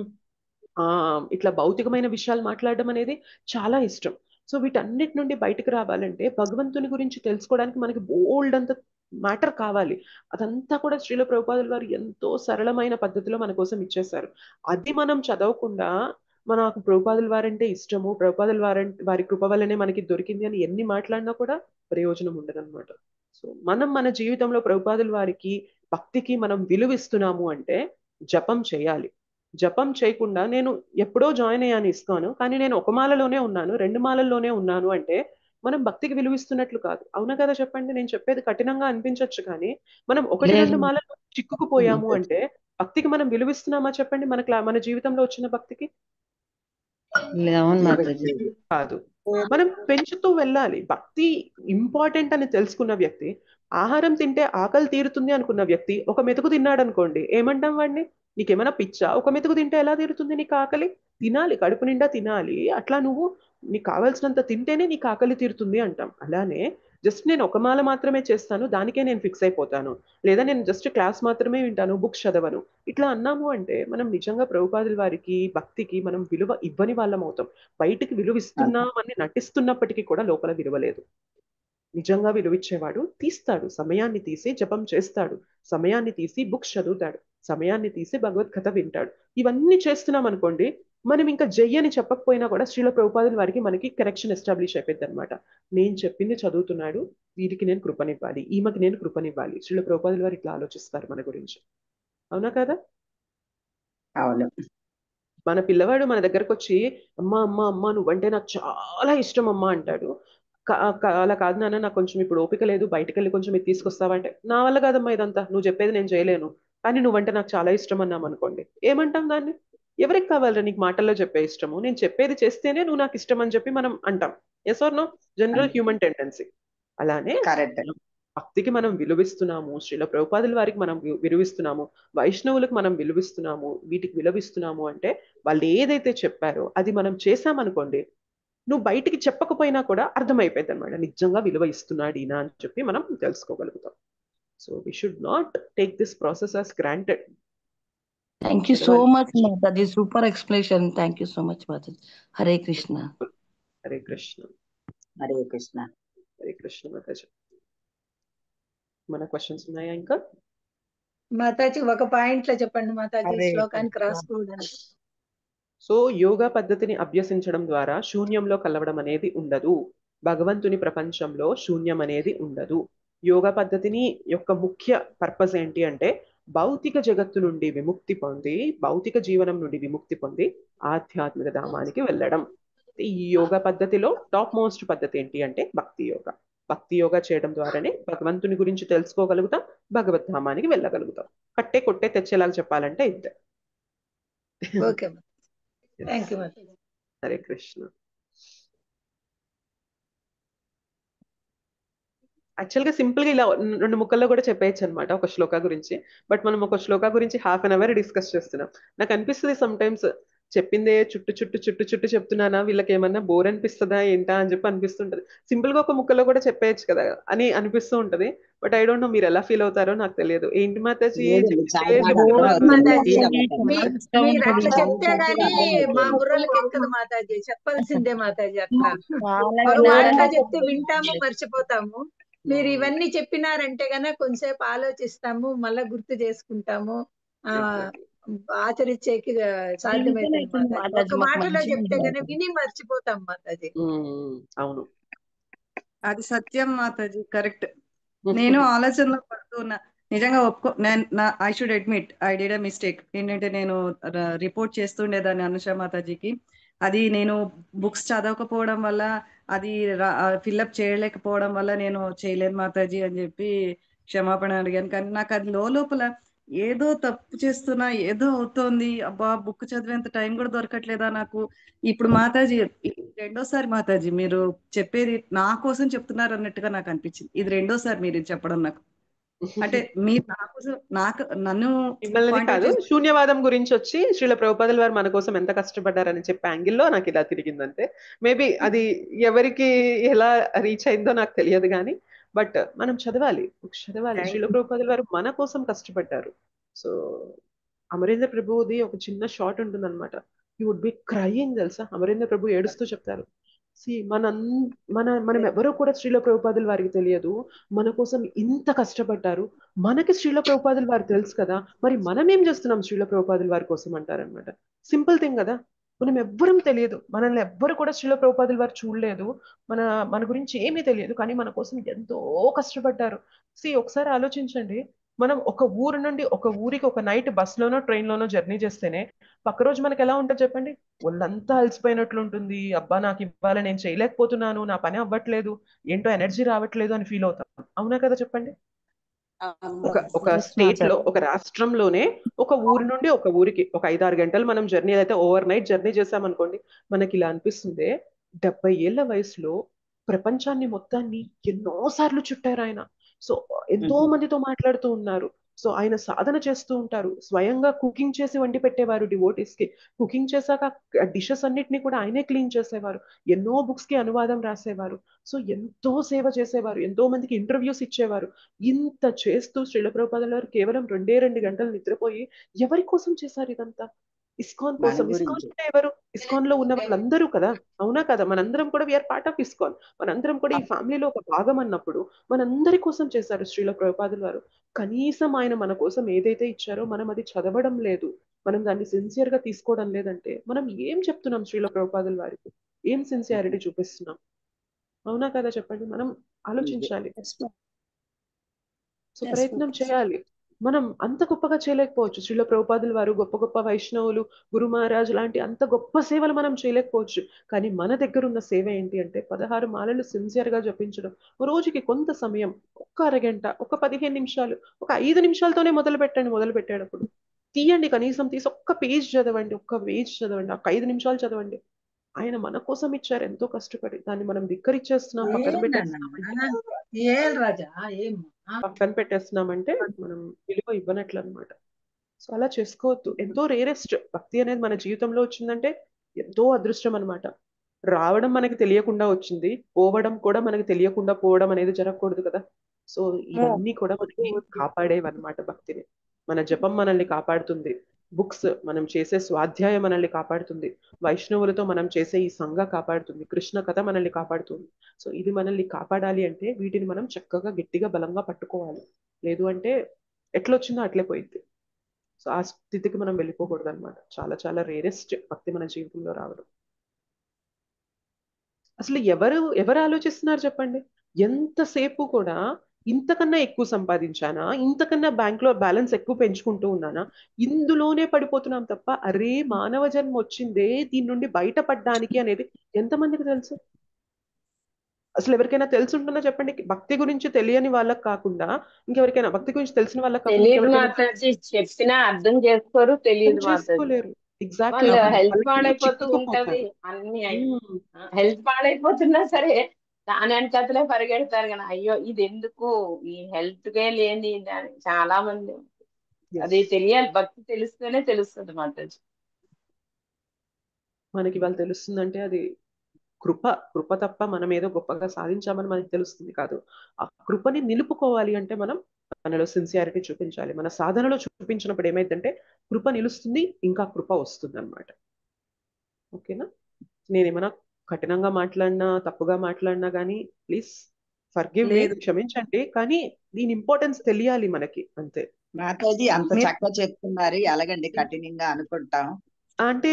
ఇట్లా భౌతికమైన విషయాలు మాట్లాడడం అనేది చాలా ఇష్టం. సో వీటన్నిటి నుండి బయటకు రావాలంటే భగవంతుని గురించి తెలుసుకోవడానికి మనకి బోల్డ్ అంత మ్యాటర్ కావాలి. అదంతా కూడా శ్రీల ప్రభుపాదుల వారు ఎంతో సరళమైన పద్ధతిలో మన కోసం ఇచ్చేశారు. అది మనం చదవకుండా మనకు ప్రభుపాదుల వారంటే ఇష్టము, ప్రభుపాదుల వారి కృప వల్లనే మనకి దొరికింది అని ఎన్ని మాట్లాడినా కూడా ప్రయోజనం ఉండదన్నమాట. సో మనం మన జీవితంలో ప్రభుపాదుల వారికి భక్తికి మనం విలువిస్తున్నాము అంటే జపం చేయాలి. జపం చేయకుండా నేను ఎప్పుడో జాయిన్ అయ్యాను ఇస్తాను, కానీ నేను ఒక మాలలోనే ఉన్నాను, 2 మాలల్లోనే ఉన్నాను అంటే మనం భక్తికి విలువిస్తున్నట్లు కాదు. అవునా కదా చెప్పండి? నేను చెప్పేది కఠినంగా అనిపించవచ్చు, కానీ మనం 1-2 మాలల్లో చిక్కుకుపోయాము అంటే భక్తికి మనం విలువిస్తున్నామా చెప్పండి? మన జీవితంలో వచ్చిన భక్తికి అవును మాతాజీ. కాదు. మనం పెంచుతూ వెళ్ళాలి. భక్తి ఇంపార్టెంట్ అని తెలుసుకున్న వ్యక్తి, ఆహారం తింటే ఆకలి తీరుతుంది అనుకున్న వ్యక్తి ఒక మెతుకు తిన్నాడు అనుకోండి, ఏమంటాం వాడిని? నీకేమైనా పిచ్చా? ఒక మెతుకు తింటే ఎలా తీరుతుంది నీకు ఆకలి? తినాలి, కడుపు నిండా తినాలి. అట్లా నువ్వు నీకు కావాల్సినంత తింటేనే నీకు ఆకలి తీరుతుంది అంటాం. అలానే జస్ట్ నేను ఒక మాల మాత్రమే చేస్తాను, దానికే నేను ఫిక్స్ అయిపోతాను, లేదా నేను జస్ట్ క్లాస్ మాత్రమే వింటాను, బుక్స్ చదవను, ఇట్లా అన్నాము అంటే మనం నిజంగా ప్రభుపాదుల వారికి భక్తికి మనం విలువ ఇవ్వని వాళ్ళం అవుతాం. బయటికి విలువ ఇస్తున్నామని నటిస్తున్నప్పటికీ కూడా లోపల విలువ లేదు. నిజంగా విలువిచ్చేవాడు తీస్తాడు, సమయాన్ని తీసి జపం చేస్తాడు, సమయాన్ని తీసి బుక్స్ చదువుతాడు, సమయాన్ని తీసి భగవద్గీత వింటాడు. ఇవన్నీ చేస్తున్నాం అనుకోండి, మనం ఇంకా జయ్యని చెప్పకపోయినా కూడా శ్రీల ప్రభుపాదుల వారికి మనకి కరెక్షన్ ఎస్టాబ్లిష్ అయిపోయింది అనమాట. నేను చెప్పింది చదువుతున్నాడు, వీరికి నేను కృపనివ్వాలి, ఈమెకి నేను కృపనివ్వాలి. శ్రీల ప్రభుపాదుల వారు ఇట్లా ఆలోచిస్తారు మన గురించి. అవునా కదా? అవును. మన పిల్లవాడు మన దగ్గరకు వచ్చి అమ్మ అమ్మ అమ్మ నువ్వంటే నాకు చాలా ఇష్టం అమ్మ అంటాడు. అలా కాదు నాన్న, నాకు కొంచెం ఇప్పుడు ఓపిక లేదు, బయటకు వెళ్ళి కొంచెం ఇది తీసుకొస్తావా అంటే, నా వల్ల కాదమ్మా ఇదంతా, నువ్వు చెప్పేది నేను చేయలేను, కానీ నువ్వంటే నాకు చాలా ఇష్టం అన్నాం అనుకోండి, ఏమంటాం దాన్ని? ఎవరికి కావాలరా నీకు మాటల్లో చెప్పే ఇష్టము? నేను చెప్పేది చేస్తేనే నువ్వు నాకు ఇష్టం అని చెప్పి మనం అంటాం. Yes or no? General human tendency. అలానే భక్తికి మనం విలువిస్తున్నాము, శ్రీల ప్రభుపాదుల వారికి మనం విలువిస్తున్నాము, వైష్ణవులకు మనం విలువిస్తున్నాము, వీటికి విలువిస్తున్నాము అంటే వాళ్ళు ఏదైతే చెప్పారో అది మనం చేసామనుకోండి, నువ్వు బయటికి చెప్పకపోయినా కూడా అర్థమైపోయింది అనమాట, నిజంగా విలువ ఇస్తున్నాడు ఈయన అని చెప్పి మనం తెలుసుకోగలుగుతాం. So we should not take this process as granted. Thank you so much, Mataji. Super explanation. Thank you so much, Mataji. Hare Krishna. Hare Krishna. Hare Krishna. Hare Krishna Mataji. మన క్వశ్చన్స్ ఉన్నాయా ఇంకా? మాతాజీ ఒక పాయింట్ లో చెప్పండి మాతాజీ, శ్లోకానికి రాసుకోవడానికి. సో యోగా పద్ధతిని అభ్యసించడం ద్వారా శూన్యంలో కలవడం అనేది ఉండదు. భగవంతుని ప్రపంచంలో శూన్యం అనేది ఉండదు. యోగా పద్ధతిని యొక్క ముఖ్య పర్పస్ ఏంటి అంటే భౌతిక జగత్తు నుండి విముక్తి పొంది, భౌతిక జీవనం నుండి విముక్తి పొంది ఆధ్యాత్మిక ధామానికి వెళ్ళడం. ఈ యోగా పద్ధతిలో టాప్ మోస్ట్ పద్ధతి ఏంటి అంటే భక్తి యోగా. భక్తి యోగా చేయడం ద్వారానే భగవంతుని గురించి తెలుసుకోగలుగుతాం, భగవద్ధామానికి వెళ్ళగలుగుతాం. కట్టే కొట్టే తెచ్చేలాగా చెప్పాలంటే ఇద్దరు. Okay, thank you. Hare Krishna. యాక్చువల్గా సింపుల్ గా ఇలా 2 ముక్కల్లో కూడా చెప్పేయచ్చు అనమాట ఒక శ్లోక గురించి. బట్ మనం ఒక శ్లోక గురించి ½ an hour డిస్కస్ చేస్తున్నాం. నాకు అనిపిస్తుంది సమ్ టైమ్స్ చెప్పిందే చుట్టు చుట్టు చుట్టు చుట్టు చెప్తున్నానా, వీళ్ళకి ఏమన్నా బోర్ అనిపిస్తుందా ఏంటా అని చెప్పి అనిపిస్తుంటది. సింపుల్ గా ఒక ముక్కలో కూడా చెప్పేయచ్చు కదా అని అనిపిస్తూ ఉంటది. బట్ ఐ డోంట్ నో మీరు ఎలా ఫీల్ అవుతారో నాకు తెలియదు. ఏంటి మాతాజీ మీరు అట్లా చెప్తే గానీ మా బుర్రలకి ఎక్కదు మాతాజీ, చెప్పాల్సిందే మాతాజీ. అట్లా ఒక మాటలో చెప్తే వింటాము, మర్చిపోతాము. మీరు ఇవన్నీ చెప్పినారంటే గనక కొంచెంసేపు ఆలోచిస్తాము, మళ్ళా గుర్తు చేసుకుంటాము, ఆచరించేకి సాధ్యమవుతుంది మాతాజీ. ఒక మాటలో చెప్తే గనక విని మర్చిపోతాం మాతాజీ. అవును, అది సత్యం మాతాజీ, కరెక్ట్. నేను ఆలోచనలో పడుతున్నా, నిజంగా I should admit I did a mistake. ఏంటంటే నేను రిపోర్ట్ చేస్తుండేదాన్ని అనుష మాతాజీకి, అది నేను బుక్స్ చదవకపోవడం వల్ల, అది ఫిల్అప్ చేయలేకపోవడం వల్ల నేను చేయలేను మాతాజీ అని చెప్పి క్షమాపణ అడిగాను. కానీ నాకు అది లోపల ఏదో తప్పు చేస్తున్నా, ఏదో అవుతోంది, అబ్బా బుక్ చదివేంత టైం కూడా దొరకట్లేదా నాకు. ఇప్పుడు మాతాజీ రెండోసారి మాతాజీ మీరు చెప్పేది నా కోసం చెప్తున్నారు అన్నట్టుగా నాకు అనిపించింది. ఇది రెండోసారి మీరు చెప్పడం నాకు. అంటే మీరు నా కోసం నన్ను మిమ్మల్ని కాదు, శూన్యవాదం గురించి వచ్చి శ్రీల ప్రభుపాదుల వారు మన కోసం ఎంత కష్టపడ్డారని చెప్పే యాంగిల్లో నాకు ఇలా తిరిగిందంటే, మేబీ అది ఎవరికి ఎలా రీచ్ అయిందో నాకు తెలియదు కానీ, బట్ మనం చదవాలి, శ్రీల ప్రభుపాదుల వారు మన కోసం కష్టపడ్డారు. సో అమరేంద్ర ప్రభుది ఒక చిన్న షాట్ ఉంటుంది అనమాట, యూ వుడ్ బి క్రయింగ్, తెలుసా? అమరేంద్ర ప్రభు ఏడుస్తూ చెప్తారు, మనం ఎవరో కూడా శ్రీల ప్రభుపాదుల వారికి తెలియదు, మన కోసం ఇంత కష్టపడ్డారు, మనకి శ్రీల ప్రభుపాదుల వారు తెలుసు కదా, మరి మనం ఏం చేస్తున్నాం శ్రీల ప్రభుపాదుల వారి కోసం అంటారనమాట. సింపుల్ థింగ్ కదా, మనం ఎవ్వరం తెలియదు, మనల్ని ఎవ్వరు కూడా శ్రీల ప్రభుపాదుల వారు చూడలేదు, మన గురించి ఏమీ తెలియదు, కానీ మన కోసం ఎంతో కష్టపడ్డారు. ఒకసారి ఆలోచించండి, మనం ఒక ఊరు నుండి ఒక ఊరికి ఒక నైట్ బస్లోనో ట్రైన్లోనో జర్నీ చేస్తేనే పక్క రోజు మనకి ఎలా ఉంటుంది చెప్పండి? ఒళ్ళంతా అలసిపోయినట్లు ఉంటుంది, అబ్బా నాకు ఇవ్వాలి, నేను చేయలేకపోతున్నాను, నా పని అవ్వట్లేదు, ఏంటో ఎనర్జీ రావట్లేదు అని ఫీల్ అవుతాం. అవునా కదా చెప్పండి? ఒక స్టేట్ లో, ఒక రాష్ట్రంలోనే ఒక ఊరి నుండి ఒక ఊరికి ఒక 5-6 గంటలు మనం జర్నీ అయితే ఓవర్ నైట్ జర్నీ చేసామనుకోండి, మనకి ఇలా అనిపిస్తుంది 70 ఏళ్ల వయసులో ప్రపంచాన్ని మొత్తాన్ని ఎన్నోసార్లు చుట్టారు ఆయన. సో ఎంతో మందితో మాట్లాడుతూ ఉన్నారు. సో ఆయన సాధన చేస్తూ ఉంటారు. స్వయంగా కుకింగ్ చేసి వండి పెట్టేవారు డివోటీస్ కి. కుకింగ్ చేశాక డిషెస్ అన్నిటిని కూడా ఆయనే క్లీన్ చేసేవారు. ఎన్నో బుక్స్ కి అనువాదం రాసేవారు. సో ఎంతో సేవ చేసేవారు. ఎంతో మందికి ఇంటర్వ్యూస్ ఇచ్చేవారు. ఇంత చేస్తూ శ్రీల ప్రభుపాదుల వారు కేవలం 2 గంటలు నిద్రపోయి ఎవరి కోసం చేశారు ఇదంతా? ఇస్కాన్ మన కోసం. ఇస్కాన్ గురించి అంటే ఎవరు? ఇస్కాన్ లో ఉన్న వాళ్ళందరూ కదా, అవునా కదా? మనందరం కూడా వీఆర్ పార్ట్ ఆఫ్ ఇస్కాన్. మనందరం కూడా ఈ ఫ్యామిలీలో ఒక భాగం అన్నప్పుడు మనందరి కోసం చేశారు శ్రీల ప్రభుపాదుల వారు. కనీసం ఆయన మన కోసం ఏదైతే ఇచ్చారో మనం అది చదవడం లేదు, మనం దాన్ని సిన్సియర్ గా తీసుకోవడం లేదంటే మనం ఏం చెప్తున్నాం శ్రీల ప్రభుపాదుల వారికి? ఏం సిన్సియారిటీ చూపిస్తున్నాం? అవునా కదా చెప్పండి, మనం ఆలోచించాలి. సో ప్రయత్నం చేయాలి. మనం అంత గొప్పగా చేయలేకపోవచ్చు. శ్రీల ప్రభుపాదుల వారు గొప్ప గొప్ప వైష్ణవులు, గురు మహారాజు లాంటి అంత గొప్ప సేవలు మనం చేయలేకపోవచ్చు. కానీ మన దగ్గర ఉన్న సేవ ఏంటి అంటే 16 మాలలు సిన్సియర్ గా జపించడం. రోజుకి కొంత సమయం, ఒక్క అరగంట, ఒక 15 నిమిషాలు, ఒక 5 నిమిషాలతోనే మొదలు పెట్టండి. మొదలు పెట్టేటప్పుడు తీయండి, కనీసం తీసి ఒక్క పేజ్ చదవండి, ఒక్క పేజ్ చదవండి, ఒక 5 నిమిషాలు చదవండి. ఆయన మన కోసం ఇచ్చారు ఎంతో కష్టపడి. దాన్ని మనం ధిక్కరిచ్చేస్తున్నాం, పక్కన పెట్టేస్తున్నామంటే మనం విలువ ఇవ్వనట్లు అనమాట. సో అలా చేసుకోవద్దు. ఎంతో రేరెస్ట్. భక్తి అనేది మన జీవితంలో వచ్చిందంటే ఎంతో అదృష్టం అనమాట. రావడం మనకి తెలియకుండా వచ్చింది, పోవడం కూడా మనకి తెలియకుండా పోవడం అనేది జరగకూడదు కదా. సో ఇవన్నీ కూడా మనకి కాపాడేవన్నమాట భక్తిని. మన జపం మనల్ని కాపాడుతుంది. బుక్స్, మనం చేసే స్వాధ్యాయం మనల్ని కాపాడుతుంది. వైష్ణవులతో మనం చేసే ఈ సంఘ కాపాడుతుంది. కృష్ణ కథ మనల్ని కాపాడుతుంది. సో ఇది మనల్ని కాపాడాలి అంటే వీటిని మనం చక్కగా గట్టిగా బలంగా పట్టుకోవాలి. లేదు అంటే ఎట్లొచ్చిందో అట్లే పోయింది. సో ఆ స్థితికి మనం వెళ్ళిపోకూడదు అనమాట. చాలా చాలా రేరెస్ట్ భక్తి మన జీవితంలో రావడం. అసలు ఎవరు ఆలోచిస్తున్నారు చెప్పండి? ఎంతసేపు కూడా ఇంతకన్నా ఎక్కువ సంపాదించానా, ఇంతకన్నా బ్యాంక్ లో బ్యాలెన్స్ ఎక్కువ పెంచుకుంటూ ఉన్నానా, ఇందులోనే పడిపోతున్నాం తప్ప అరే మానవ జన్మ వచ్చిందే దీని నుండి బయటపడడానికి అనేది ఎంతమందికి తెలుసు? అసలు ఎవరికైనా తెలిసి ఉంటుందో చెప్పండి. భక్తి గురించి తెలియని వాళ్ళకి కాకుండా ఇంకెవరికైనా, భక్తి గురించి తెలిసిన వాళ్ళకి తెలియదు మాతాజీ, చెప్పినా అర్థం చేసుకోరు, తెలియదు మాతాజీ. చేసుకోలేరు. ఎగ్జాక్ట్లీ. వాళ్ళ హెల్త్ పాడైపోతూ ఉంటది, అన్ని హెల్త్ పాడైపోతున్నా సరే దాని వెనకతలే పరిగెడతారు. కానీ అయ్యో ఇది ఎందుకు, ఈ హెల్త్ కే లేని దాని చాలా మంది అది తెలియాలి. భక్తి తెలిస్తేనే తెలుస్తుంది మాతాజీ. మనకి వాళ్ళు తెలుస్తుందంటే అది కృప తప్ప మనం ఏదో గొప్పగా సాధించామని మనకి తెలుస్తుంది కాదు. ఆ కృపని నిలుపుకోవాలి అంటే మనం మనలో సిన్సియారిటీ చూపించాలి. మన సాధనలో చూపించినప్పుడు ఏమైందంటే కృప నిలుస్తుంది, ఇంకా కృప వస్తుంది అనమాట. ఓకేనా? నేనేమైనా కఠినంగా మాట్లాడినా, తప్పుగా మాట్లాడినా కానీ ప్లీజ్ ఫర్గివ్ మీ, క్షమించండి. కానీ దీని ఇంపార్టెన్స్ తెలియాలి మనకి, అంతే. మాతాజీ అంత చక్కగా చెప్తున్నారు, ఎలాగండి కఠినంగా అనుకుంటాం అంటే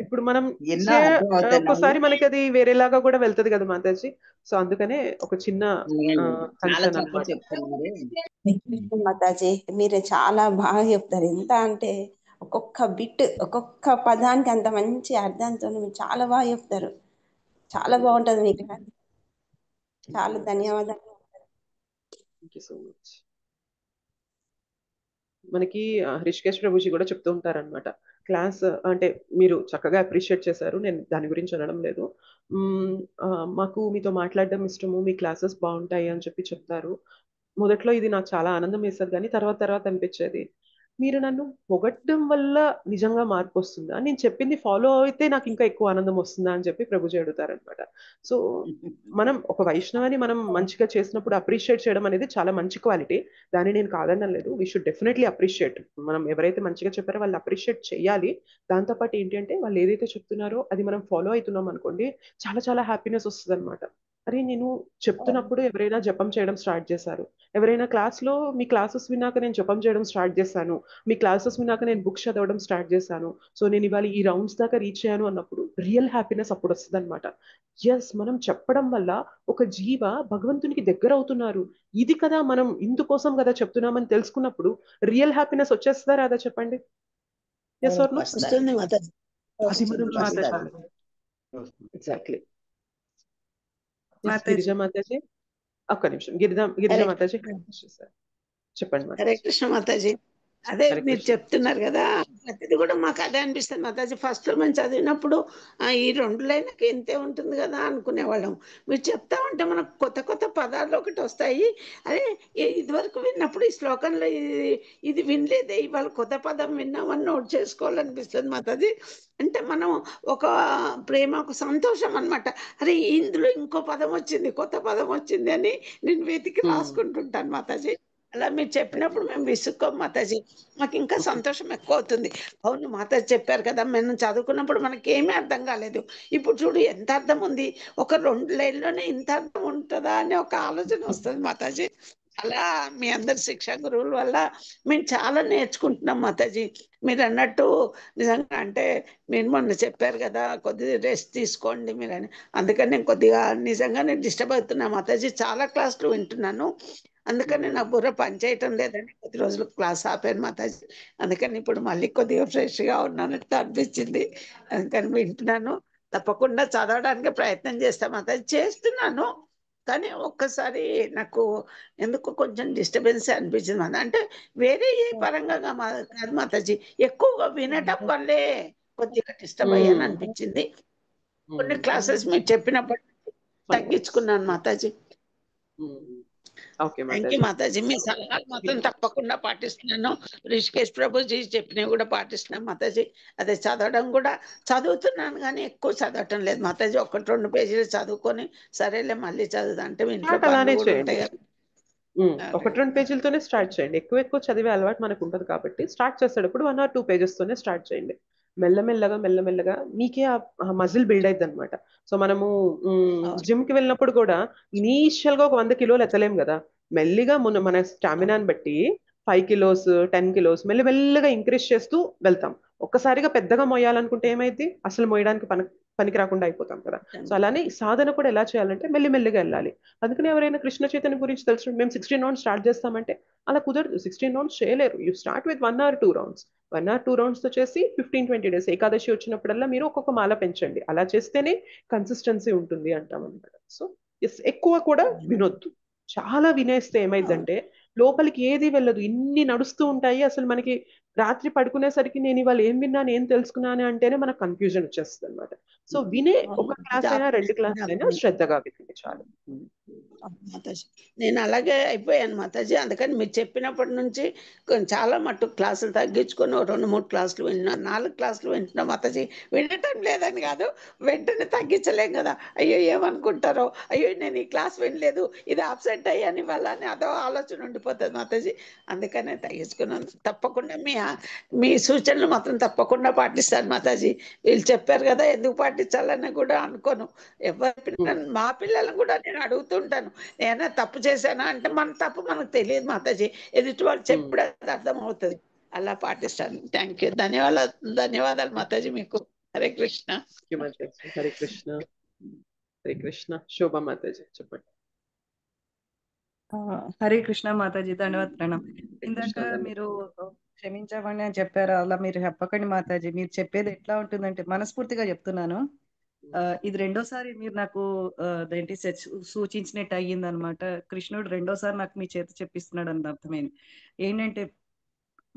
ఇప్పుడు మనం ఎన్నో అర్థమవుతున్నాయి. ఒక్కోసారి మనకి అది వేరేలాగా కూడా వెళ్తది కదా మాతాజీ. సో అందుకనే ఒక చిన్న చాలా చక్కగా చెప్తున్నారు మాతాజీ. మీరు చాలా బాగా చెప్తారు. ఎంత అంటే ఒక్కొక్క బిట్, ఒక్కొక్క పదానికి అంత మంచి అర్థంతో మీరు చాలా బాగా చెప్తారు. చాలా బాగుంటది మీకు. చాలా ధన్యవాదాలు. Thank you so much. మనకి హృషికేశ్ ప్రభుజీ కూడా చెప్తూ ఉంటారనమాట. క్లాస్ అంటే మీరు చక్కగా అప్రిషియేట్ చేశారు, నేను దాని గురించి అనడం లేదు. మాకు మీతో మాట్లాడడం ఇష్టము, మీ క్లాసెస్ బాగుంటాయి అని చెప్తారు. మొదట్లో ఇది నాకు చాలా ఆనందం వేసేది, కానీ తర్వాత అనిపించేది మీరు నన్ను పొగట్టడం వల్ల నిజంగా మార్పు వస్తుందా, నేను చెప్పింది ఫాలో అయితే నాకు ఇంకా ఎక్కువ ఆనందం వస్తుందా అని చెప్పి ప్రభుజీ అడుగుతారనమాట. సో మనం ఒక వైష్ణవాన్ని మనం మంచిగా చేసినప్పుడు అప్రిషియేట్ చేయడం అనేది చాలా మంచి క్వాలిటీ. దాన్ని నేను కాదనడం లేదు. We should definitely appreciate. మనం ఎవరైతే మంచిగా చెప్పారో వాళ్ళు అప్రిషియేట్ చేయాలి. దాంతోపాటు ఏంటి అంటే వాళ్ళు ఏదైతే చెప్తున్నారో అది మనం ఫాలో అవుతున్నాం అనుకోండి, చాలా చాలా హ్యాపీనెస్ వస్తుంది అనమాట. అరే నేను చెప్తున్నప్పుడు ఎవరైనా జపం చేయడం స్టార్ట్ చేశారు, ఎవరైనా క్లాస్లో మీ క్లాసెస్ విన్నాక నేను జపం చేయడం స్టార్ట్ చేశాను, మీ క్లాసెస్ విన్నాక నేను బుక్స్ చదవడం స్టార్ట్ చేశాను, సో నేను ఇవాళ ఈ రౌండ్స్ దాకా రీచ్ అయ్యాను అన్నప్పుడు రియల్ హ్యాపీనెస్ అప్పుడు వస్తుంది అనమాట. ఎస్, మనం చెప్పడం వల్ల ఒక జీవ భగవంతునికి దగ్గర అవుతున్నారు, ఇది కదా మనం ఇందుకోసం కదా చెప్తున్నామని తెలుసుకున్నప్పుడు రియల్ హ్యాపీనెస్ వచ్చేస్తుందా రాదా చెప్పండి? Yes or no? అది మనం చూపించాలి. ఎగ్జాక్ట్లీ. గిరిజా మాతాజీ, ఒక్క నిమిషం. గిరిజా మాతాజీ. చెప్పండి హరే మాతాజీ. కృష్ణ మాతాజీ. అదే హరే మీరు కృష్ణ. చెప్తున్నారు కదా, ప్రతిది కూడా మాకు అదే అనిపిస్తుంది మాతాజీ. ఫస్ట్ లో మేము చదివినప్పుడు ఈ 2 లైన్లకి ఇంతే ఉంటుంది కదా అనుకునేవాళ్ళం. మీరు చెప్తా ఉంటే మనకు కొత్త కొత్త పదాలు ఒకటి వస్తాయి. అదే ఇదివరకు విన్నప్పుడు ఈ శ్లోకంలో ఇది వినలేదే, ఇవాళ కొత్త పదం విన్నామని నోట్ చేసుకోవాలనిపిస్తుంది మాతాజీ. అంటే మనం ఒక ప్రేమ, ఒక సంతోషం అన్నమాట. అరే ఇందులో ఇంకో పదం వచ్చింది, కొత్త పదం వచ్చింది అని నేను వెతికి రాసుకుంటుంటాను మాతాజీ. అలా మీరు చెప్పినప్పుడు మేము విసుక్కోం మాతాజీ, మాకు ఇంకా సంతోషం ఎక్కువ అవుతుంది. అవును మాతాజీ చెప్పారు కదా, మేము చదువుకున్నప్పుడు మనకి ఏమీ అర్థం కాలేదు, ఇప్పుడు చూడు ఎంత అర్థం ఉంది, ఒక 2 లైన్లోనే ఇంత అర్థం ఉంటుందా అనే ఒక ఆలోచన వస్తుంది మాతాజీ. అలా మీ అందరి శిక్షా గురువుల వల్ల మేము చాలా నేర్చుకుంటున్నాం మాతాజీ. మీరు అన్నట్టు నిజంగా అంటే మీరు మొన్న చెప్పారు కదా కొద్దిగా రెస్ట్ తీసుకోండి మీరు అని, అందుకని నేను కొద్దిగా నిజంగానే డిస్టర్బ్ అవుతున్నా మాతాజీ. చాలా క్లాసులు వింటున్నాను, అందుకని నా బుర్ర పనిచేయటం లేదని కొద్ది రోజులు క్లాస్ ఆపాను మాతాజీ. అందుకని ఇప్పుడు మళ్ళీ కొద్దిగా ఫ్రెష్గా ఉన్నానట్టు అనిపించింది, అందుకని వింటున్నాను. తప్పకుండా చదవడానికి ప్రయత్నం చేస్తాను మాతాజీ, చేస్తున్నాను. కానీ ఒక్కసారి నాకు ఎందుకు కొంచెం డిస్టర్బెన్స్ అనిపించింది మాత. అంటే వేరే ఏ పరంగా కాదు మాతాజీ, ఎక్కువగా వినటం వల్లే కొద్దిగా డిస్టర్బ్ అయ్యాను అనిపించింది. కొన్ని క్లాసెస్ మీరు చెప్పినప్పటి తగ్గించుకున్నాను మాతాజీ. ఓకే థ్యాంక్ యూ మాతాజీ. మీ సలహాలు మాత్రం తప్పకుండా పాటిస్తున్నాను. రిషికేష్ ప్రభుజీ చెప్పినవి కూడా పాటిస్తున్నాను మాతాజీ. అదే చదవడం కూడా చదువుతున్నాను కానీ ఎక్కువ చదవటం లేదు మాతాజీ. 1-2 పేజీలు చదువుకొని సరేలే మళ్ళీ చదువుదా అంటే ఇంట్లో స్టార్ట్ అలానే పనులు కూడా చేయండి. ఉంటాయి కదా. 1-2 పేజీలతోనే స్టార్ట్ చేయండి. ఎక్కువ చదివే అలవాటు మనకు ఉంటుంది కాబట్టి స్టార్ట్ చేసేటప్పుడు 1 or 2 pages తోనే స్టార్ట్ చేయండి. మెల్లమెల్లగా మీకే ఆ మజిల్ బిల్డ్ అవుతుంది అనమాట. సో మనము జిమ్ కి వెళ్ళినప్పుడు కూడా ఇనీషియల్ గా ఒక 100 కిలోలు ఎత్తలేం కదా, మెల్లిగా మన స్టామినాని బట్టి 5 kilos 10 kilos మెల్లమెల్లగా ఇంక్రీజ్ చేస్తూ వెళ్తాం. ఒక్కసారిగా పెద్దగా మోయాలనుకుంటే ఏమైంది, అసలు మోయడానికి పనికి రాకుండా అయిపోతాం కదా. సో అలానే ఈ సాధన కూడా ఎలా చేయాలంటే మెల్లిమెల్లిగా వెళ్ళాలి. అందుకని ఎవరైనా కృష్ణ చైతన్య గురించి తెలుసు, మేము 16 rounds స్టార్ట్ చేస్తామంటే అలా కుదరదు. 16 rounds చేయలేరు. You start with 1 or 2 rounds. 1 or 2 rounds తో చేసి 15-20 days ఏకాదశి వచ్చినప్పుడల్లా మీరు ఒక్కొక్క మాల పెంచండి. అలా చేస్తేనే కన్సిస్టెన్సీ ఉంటుంది అంటాం అనమాట. సో ఎక్కువ కూడా వినొద్దు. చాలా వినేస్తే ఏమైందంటే లోపలికి ఏది వెళ్ళదు, ఇన్ని నడుస్తూ ఉంటాయి. అసలు మనకి రాత్రి పడుకునేసరికి నేను ఇవాళ ఏం విన్నాను ఏం తెలుసుకున్నాను అంటేనే మనకు కన్ఫ్యూజన్ వచ్చేస్తుంది అనమాట. సో వినే ఒక క్లాస్ అయినా 2 క్లాసులు అయినా శ్రద్ధగా వినండి చాలు. మాతాజీ నేను అలాగే అయిపోయాను మాతాజీ. అందుకని మీరు చెప్పినప్పటి నుంచి చాలా మట్టు క్లాసులు తగ్గించుకొని 2-3 క్లాసులు వింటున్నాను, 4 క్లాసులు వింటున్నా మాతాజీ. వినటం లేదని కాదు, వెంటనే తగ్గించలేం కదా. అయ్యో ఏమనుకుంటారో, అయ్యో నేను ఈ క్లాస్ వినలేదు, ఇది ఆబ్సెంట్ అయ్యాను వల్ల అని అదో ఆలోచన ఉండిపోతుంది మాతాజీ. అందుకనే తగ్గించుకున్నాను. తప్పకుండా మీ సూచనలు మాత్రం తప్పకుండా పాటిస్తాను మాతాజీ. వీళ్ళు చెప్పారు కదా ఎందుకు పాటించాలని కూడా అనుకోను. మా పిల్లలను కూడా నేను అడుగుతుంటాను, ఏమైనా తప్పు చేశానా అంటే మన తప్పు మనకు తెలియదు మాతాజీ, ఎదుటి వాళ్ళు చెప్పడం అర్థం అవుతుంది. అలా పాటిస్తాను. థ్యాంక్ యూ, ధన్యవాదాలు మాతాజీ మీకు. హరే కృష్ణ. హరే కృష్ణ. హరే కృష్ణ. శోభా మాతాజీ చెప్పండి. హరే కృష్ణ మాతాజీ, ధన్యవాదాలు ప్రణామ్. ఇందాక మీరు క్షమించమని అని చెప్పారు, అలా మీరు చెప్పకండి మాతాజీ. మీరు చెప్పేది ఎట్లా ఉంటుందంటే మనస్ఫూర్తిగా చెప్తున్నాను, ఇది 2వ సారి మీరు నాకు ఏంటి సూచించినట్టు అయ్యింది అనమాట. కృష్ణుడు 2వ సారి నాకు మీ చేత చెప్పిస్తున్నాడు అని అర్థమైంది. ఏంటంటే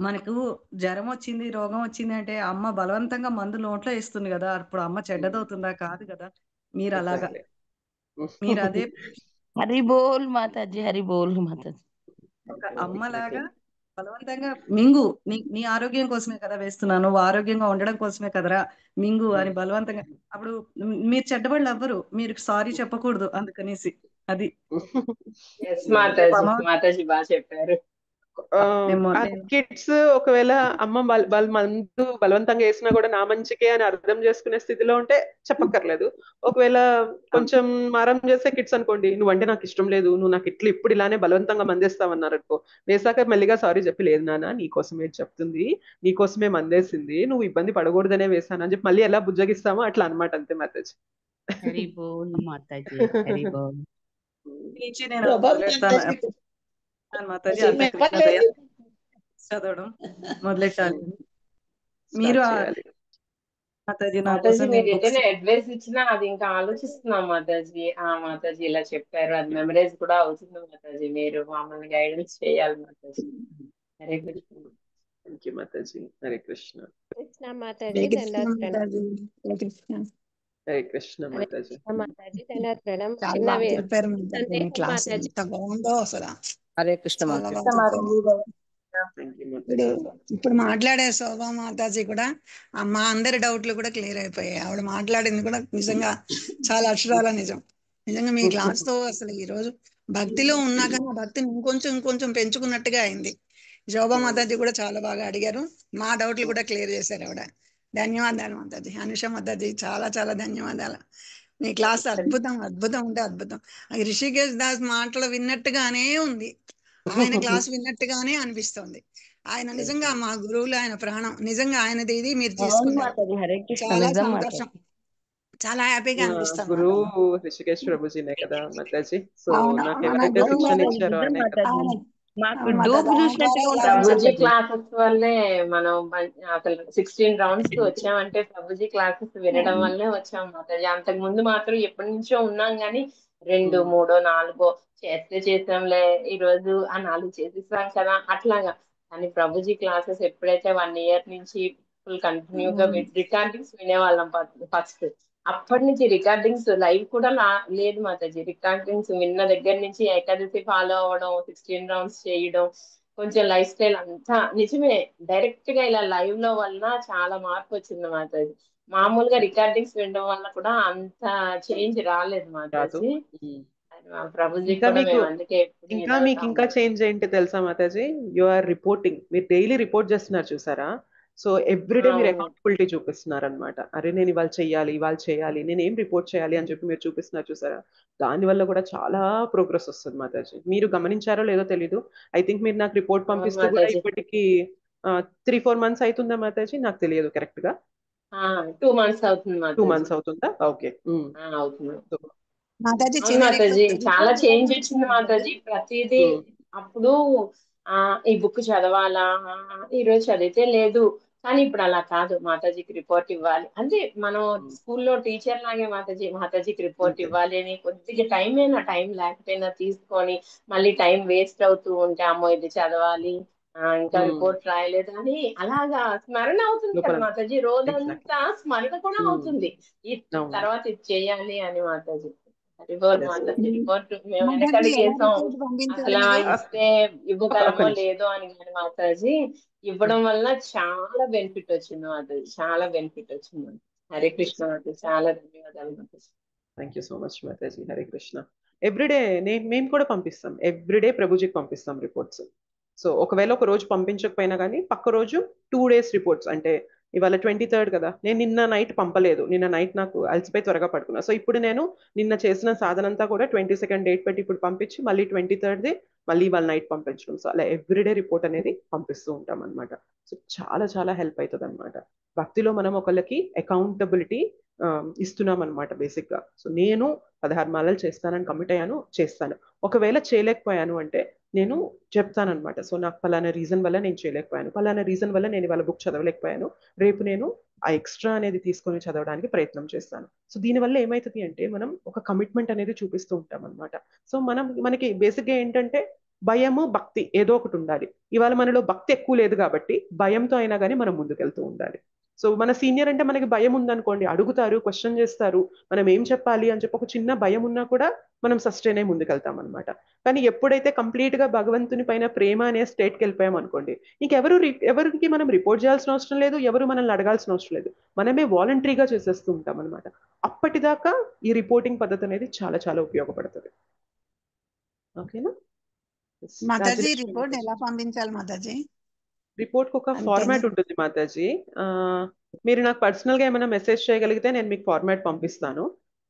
మనకు జ్వరం వచ్చింది, రోగం వచ్చింది అంటే అమ్మ బలవంతంగా మందు నోట్లో వేస్తుంది కదా, అప్పుడు అమ్మ చెడ్డదవుతుందా? కాదు కదా. మీరు అలాగా మీరు అదే హరి బోల్ మాతాజీ, హరి బోల్ మాతాజీ. ఒక అమ్మలాగా బలవంతంగా మింగు, నీ ఆరోగ్యం కోసమే కదా వేస్తున్నాను, నువ్వు ఆరోగ్యంగా ఉండడం కోసమే కదరా మింగు అని బలవంతంగా. అప్పుడు మీరు చెడ్డవాళ్ళు అవ్వరు, మీరు సారీ చెప్పకూడదు అందుకనేసి. అది మాతాజీ బాగా చెప్పారు. కిడ్స్ ఒకవేళ అమ్మ మందు బలవంతంగా వేసినా కూడా నా మంచికే అని అర్థం చేసుకునే స్థితిలో ఉంటే చెప్పక్కర్లేదు. ఒకవేళ కొంచెం మారం చేసే కిడ్స్ అనుకోండి, నువ్వంటే నాకు ఇష్టం లేదు, నువ్వు నాకు ఇట్లా ఇప్పుడు ఇలానే బలవంతంగా మందేస్తావన్నారు అనుకో, వేసాక మెల్లిగా సారీ చెప్పి, లేదు నాన్న నీకోసమే చెప్తుంది, నీకోసమే మందేసింది, నువ్వు ఇబ్బంది పడకూడదనే వేసాను అని చెప్పి మళ్ళీ ఎలా బుజ్జగిస్తామో అట్లా అనమాట. అంతే మాతాజీ. హరి బోల్ మాతాజీ, హరి బోల్. మాతాజీ అంత కృష్ణ చదవడం మొదలెట్టాలి. మీరు మాతాజీ నా మాతాజీ కోసం మీరు నేను ఏదైనా బుక్స్ అడ్వైస్ ఇచ్చినా అది ఇంకా ఆలోచిస్తున్నాం మాతాజీ. మాతాజీ ఇలా చెప్పారు, అది మెమరైజ్ కూడా అవుతుంది మాతాజీ. మీరు మమ్మల్ని గైడెన్స్ చేయాలి మాతాజీ. హరే కృష్ణ. థ్యాంక్ యూ మాతాజీ. హరే కృష్ణ. కృష్ణ మాతాజీ దండాత్ ప్రణామ్. హరే కృష్ణ హరే మాతాజీ. కృష్ణ మాతాజీ దండాత్ ప్రణామ్. చాలా చిన్న బాగా చెప్పారు మాతాజీ. మీ సందేహం క్లాస్ మాతాజీ. ఎంత బాగుందో అసలు. హరే కృష్ణ చాలా మాతాజీ. బాగా చెప్పారు. థ్యాంక్ యూ ఇప్పుడు మాతాజీ. ఇప్పుడు మాట్లాడే శోభా మాతాజీ కూడా మా అందరి డౌట్లు కూడా క్లియర్ అయిపోయాయి. ఆవిడ మాట్లాడింది కూడా నిజంగా చాలా అక్షరాల నిజం. నిజంగా మీ క్లాస్ తో అసలు ఈ రోజు భక్తిలో ఉన్నా కానీ ఆ భక్తిని ఇంకొంచెం పెంచుకున్నట్టుగా అయింది. శోభా మాతాజీ కూడా చాలా బాగా అడిగారు, మా డౌట్లు కూడా క్లియర్ చేశారు ఆవిడ. ధన్యవాదాలు మాతాజీ. అనుష మాతాజీ చాలా చాలా ధన్యవాదాలు. మీ క్లాస్ అద్భుతం అంటే అద్భుతం. అది రిషికేష్ దాస్ మాటలు విన్నట్టుగానే ఉంది, ఆయన క్లాస్ విన్నట్టుగానే అనిపిస్తుంది. ఆయన నిజంగా మా గురువులు, ఆయన ప్రాణం. నిజంగా ఆయనది ఇది మీరు అవును తీసుకున్నారు. మాతాజీ. హరే కృష్ణ చాలా నిజం సంతోషం, మాతాజీ. చాలా హ్యాపీగా అనిపిస్తుంది గురు మాతాజీ. రిషికేష్ ప్రభుజీనే కదా మాతాజీ. సో అవును నాకు అవును ఎవరైతే గురువు శిక్షణ గారు. ఇచ్చారో నిజం ఆయనే కదా. మాతాజీ. మాకు అవును డూప్ మాతాజీ. ఆయన చూసినట్టుగా ద్వారా ఇలా ఉంటుంది ప్రభుజీ మాతాజీ. క్లాసెస్ వల్లే మనం అసలు 16 రౌండ్స్ కి వచ్చామంటే ప్రభుజీ క్లాసెస్ వినడం వల్లే వచ్చాం మాతాజీ. అంతకు ముందు మాత్రం ఎప్పటి నుంచో ఉన్నాం కానీ 2, 3, 4 చేసాంలే ఈ రోజు 4 చేసేసాం కదా అట్లాగా. కానీ ప్రభుజీ క్లాసెస్ ఎప్పుడైతే 1 ఇయర్ నుంచి ఫుల్ కంటిన్యూగా రికార్డింగ్స్ వినేవాళ్ళం ఫస్ట్. అప్పటి నుంచి రికార్డింగ్స్ లైవ్ కూడా లేదు మాతాజీ. రికార్డింగ్స్ విన్న దగ్గర నుంచి ఏకాదశి ఫాలో అవ్వడం, 16 రౌండ్స్ చేయడం, కొంచెం లైఫ్ స్టైల్ అంతా నిజమే. డైరెక్ట్ గా ఇలా లైవ్ లో వల్ల చాలా మార్పు వచ్చింది మాతాజీ. మామూలుగా రికార్డింగ్స్ వినడం వల్ల కూడా అంత చేంజ్ రాలేదు రాదు. మాతాజీ. ప్రభుజీ ఇంకా కూడా మీకు మేము అందుకే ఎప్పుడు ఇంకా మీకు ఇంకా చేంజ్ ఏంటి తెలుసా మాతాజీ? You are reporting. మీరు డైలీ రిపోర్ట్ చేస్తున్నారు చూసారా? సో ఎవ్రీడే మీరు అవును అకౌంటబిలిటీ చూపిస్తున్నారు అనమాట. అరే నేను ఇవాళ చేయాలి, నేను ఏం రిపోర్ట్ చేయాలి అని చెప్పి మీరు చూపిస్తున్నారు చూసారా? దానివల్ల కూడా చాలా ప్రోగ్రెస్ వస్తుంది మాతాజీ. మీరు గమనించారో లేదో తెలీదు. ఐ థింక్ మీరు నాకు రిపోర్ట్ అవును పంపిస్తూ కూడా మాతాజీ. ఇప్పటికి 3-4 మంత్స్ అవుతుందా మాతాజీ? నాకు తెలియదు కరెక్ట్ గా. 2 మంత్స్ అవుతుంది 2 మాతాజీ. మంత్స్ అవుతుందా? ఓకే. అవుతుంది. మాతాజీ అవును చిన్న మాతాజీ. చాలా రిక్వెస్ట్ చేంజ్ వచ్చింది మాతాజీ. ప్రతిదీ అప్పుడు ఈ బుక్ చదవాలా, ఈ రోజు చదివితే లేదు. కానీ ఇప్పుడు అలా కాదు. మాతాజీకి రిపోర్ట్ ఇవ్వాలి అంటే మనం స్కూల్లో టీచర్ లాగే మాతాజీకి రిపోర్ట్ అంతే. ఇవ్వాలి అని కొద్దిగా టైం లేకపోయినా తీసుకొని మళ్ళీ టైం వేస్ట్ అవుతూ ఉంటే అమ్మో ఇది చదవాలి, ఇంకా రిపోర్ట్ రాయలేదు అని అలాగా స్మరణ అవుతుంది కదా లోపల మాతాజీ. ఎగ్జాక్ట్లీ. రోజంతా స్మరణ కూడా అవుతుంది అవును. తర్వాత ఇది చేయాలి అని Mataji. Report Yes. Mataji report మేము మాతాజీ వెనకడికి ఎలా వేసాం. రిపోర్ట్ పంపించాలి అసలు మీరు? ఇస్తే ఒక ఇవ్వగలమో నిమిషం. లేదో అని కానీ మాతాజీ ఇవ్వడం వల్ల చాలా బెనిఫిట్ వచ్చింది మాతాజీ. చాలా బెనిఫిట్ వచ్చింది. హరే కృష్ణ మాతాజీ. చాలా ధన్యవాదాలు Mataji. Thank you so much Mataji. Hare Krishna. Everyday మేము కూడా పంపిస్తాం. ఎవ్రీడే ప్రభుజీకి పంపిస్తాం రిపోర్ట్స్. సో ఒకవేళ ఒక రోజు పంపించకపోయినా కానీ పక్క రోజు 2 days రిపోర్ట్స్. అంటే ఇవాళ 23rd కదా, నేను నిన్న నైట్ పంపలేదు. నిన్న నైట్ నాకు అలసిపోయి త్వరగా పడుకున్నా. సో ఇప్పుడు నేను నిన్న చేసిన సాధన అంతా కూడా 22nd డేట్ పెట్టి ఇప్పుడు పంపించి మళ్ళీ 23rd మళ్ళీ ఇవాళ నైట్ పంపించడం. సో అలా ఎవ్రీడే రిపోర్ట్ అనేది పంపిస్తూ ఉంటాం అనమాట. సో చాలా చాలా హెల్ప్ అవుతుంది అనమాట. భక్తిలో మనం ఒకళ్ళకి అకౌంటబిలిటీ ఇస్తున్నాం అనమాట బేసిక్ గా. సో నేను 16 మాలలు చేస్తానని కమిట్ అయ్యాను, చేస్తాను. ఒకవేళ చేయలేకపోయాను అంటే నేను చెప్తానమాట. సో నాకు పలానా రీజన్ వల్ల నేను చేయలేకపోయాను, పలానా రీజన్ వల్ల నేను ఇవాళ బుక్ చదవలేకపోయాను, రేపు నేను ఆ ఎక్స్ట్రా అనేది తీసుకొని చదవడానికి ప్రయత్నం చేస్తాను. సో దీనివల్ల ఏమవుతుంది అంటే మనం ఒక కమిట్మెంట్ అనేది చూపిస్తూ ఉంటాం అనమాట. సో మనకి బేసిక్గా ఏంటంటే భయము భక్తి ఏదో ఒకటి ఉండాలి. ఇవాళ మనలో భక్తి ఎక్కువ లేదు కాబట్టి భయంతో అయినా కానీ మనం ముందుకెళ్తూ ఉండాలి. సో మన సీనియర్ అంటే మనకి భయం ఉందనుకోండి, అడుగుతారు, క్వశ్చన్ చేస్తారు, మనం ఏం చెప్పాలి అని చెప్పి ఒక చిన్న భయం ఉన్నా కూడా మనం సస్టైన్ అయి ముందుకెళ్తాం అనమాట. కానీ ఎప్పుడైతే కంప్లీట్ గా భగవంతుని పైన ప్రేమ అనే స్టేట్కి వెళ్ళిపోయాం అనుకోండి, ఎవరికి మనం రిపోర్ట్ చేయాల్సిన అవసరం లేదు, ఎవరు మనల్ని అడగాల్సిన అవసరం లేదు, మనమే వాలంటరీగా చేసేస్తూ ఉంటాం అనమాట. అప్పటిదాకా ఈ రిపోర్టింగ్ పద్ధతి అనేది చాలా చాలా ఉపయోగపడుతుంది. ఓకేనా మాతాజీ రిపోర్ట్ ఎలా పంపించాలి మాతాజీ? రిపోర్ట్ కి ఒక ఫార్మాట్ ఉంటుంది మాతాజీ. మీరు నాకు పర్సనల్ గా ఏమైనా మెసేజ్ చేయగలిగితే నేను మీకు ఫార్మాట్ పంపిస్తాను.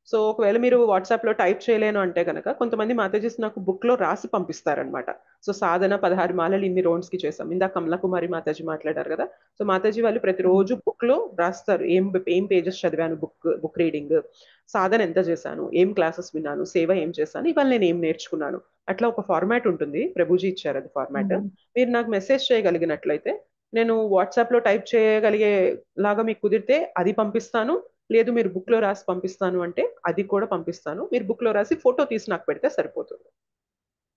సో ఒకవేళ మీరు వాట్సాప్ లో టైప్ చేయలేను అంటే కనుక కొంతమంది మాతాజీస్ నాకు బుక్ లో రాసి పంపిస్తారనమాట. సో సాధన 16 మాలలు ఇన్ని రౌండ్స్ కి చేసాం. ఇందాక కమలకుమారి మాతాజీ మాట్లాడారు కదా. సో మాతాజీ వాళ్ళు ప్రతిరోజు బుక్ లో రాస్తారు, ఏం పేజెస్ చదివాను, బుక్ రీడింగ్, సాధన ఎంత చేశాను, ఏం క్లాసెస్ విన్నాను, సేవ ఏం చేశాను, ఇవాళ నేను ఏం నేర్చుకున్నాను. అట్లా ఒక ఫార్మాట్ ఉంటుంది, ప్రభుజీ ఇచ్చారు అది ఫార్మాట్. మీరు నాకు మెసేజ్ చేయగలిగినట్లయితే నేను వాట్సాప్ లో టైప్ చేయగలిగే లాగా మీకు కుదిరితే అది పంపిస్తాను, లేదు మీరు బుక్ లో రాసి పంపిస్తాను అంటే అది కూడా పంపిస్తాను. మీరు బుక్ లో రాసి ఫోటో తీసి నాకు పెడితే సరిపోతుంది.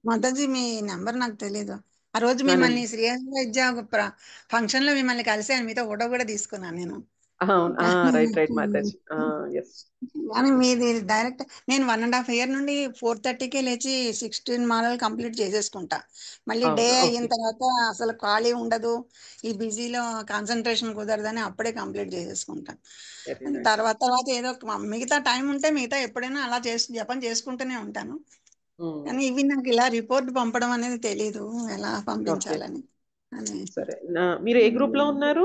మాతాజీ మీ నెంబర్ నాకు తెలియదు. ఆ రోజు నా మిమ్మల్ని నెంబర్ శ్రీహరి విద్య ఫంక్షన్ లో మిమ్మల్ని కలిసాను, మీతో ఫోటో కూడా తీసుకున్నాను నేను. అవును, రైట్ మాతాజీ, ఎస్. కానీ మీది డైరెక్ట్ నేను 1.5 year నుండి 4:30కే లేచి 16 మాలలు కంప్లీట్ చేసేసుకుంటా. మళ్ళీ డే అవును, అయిన ఓకే. తర్వాత అసలు ఖాళీ ఉండదు, ఈ బిజీలో కాన్సన్ట్రేషన్ కుదరదని అప్పుడే కంప్లీట్ చేసేసుకుంటా. Very nice. తర్వాత ఏదో మిగతా టైం ఉంటే మిగతా ఎప్పుడైనా అలా జపం చేసుకుంటూనే ఉంటాను. కానీ ఇవి నాకు ఇలా రిపోర్ట్ పంపడం అనేది తెలీదు, ఎలా ఓకే, పంపించాలని అని. సరే. మీరు ఏ గ్రూప్ లో ఉన్నారు?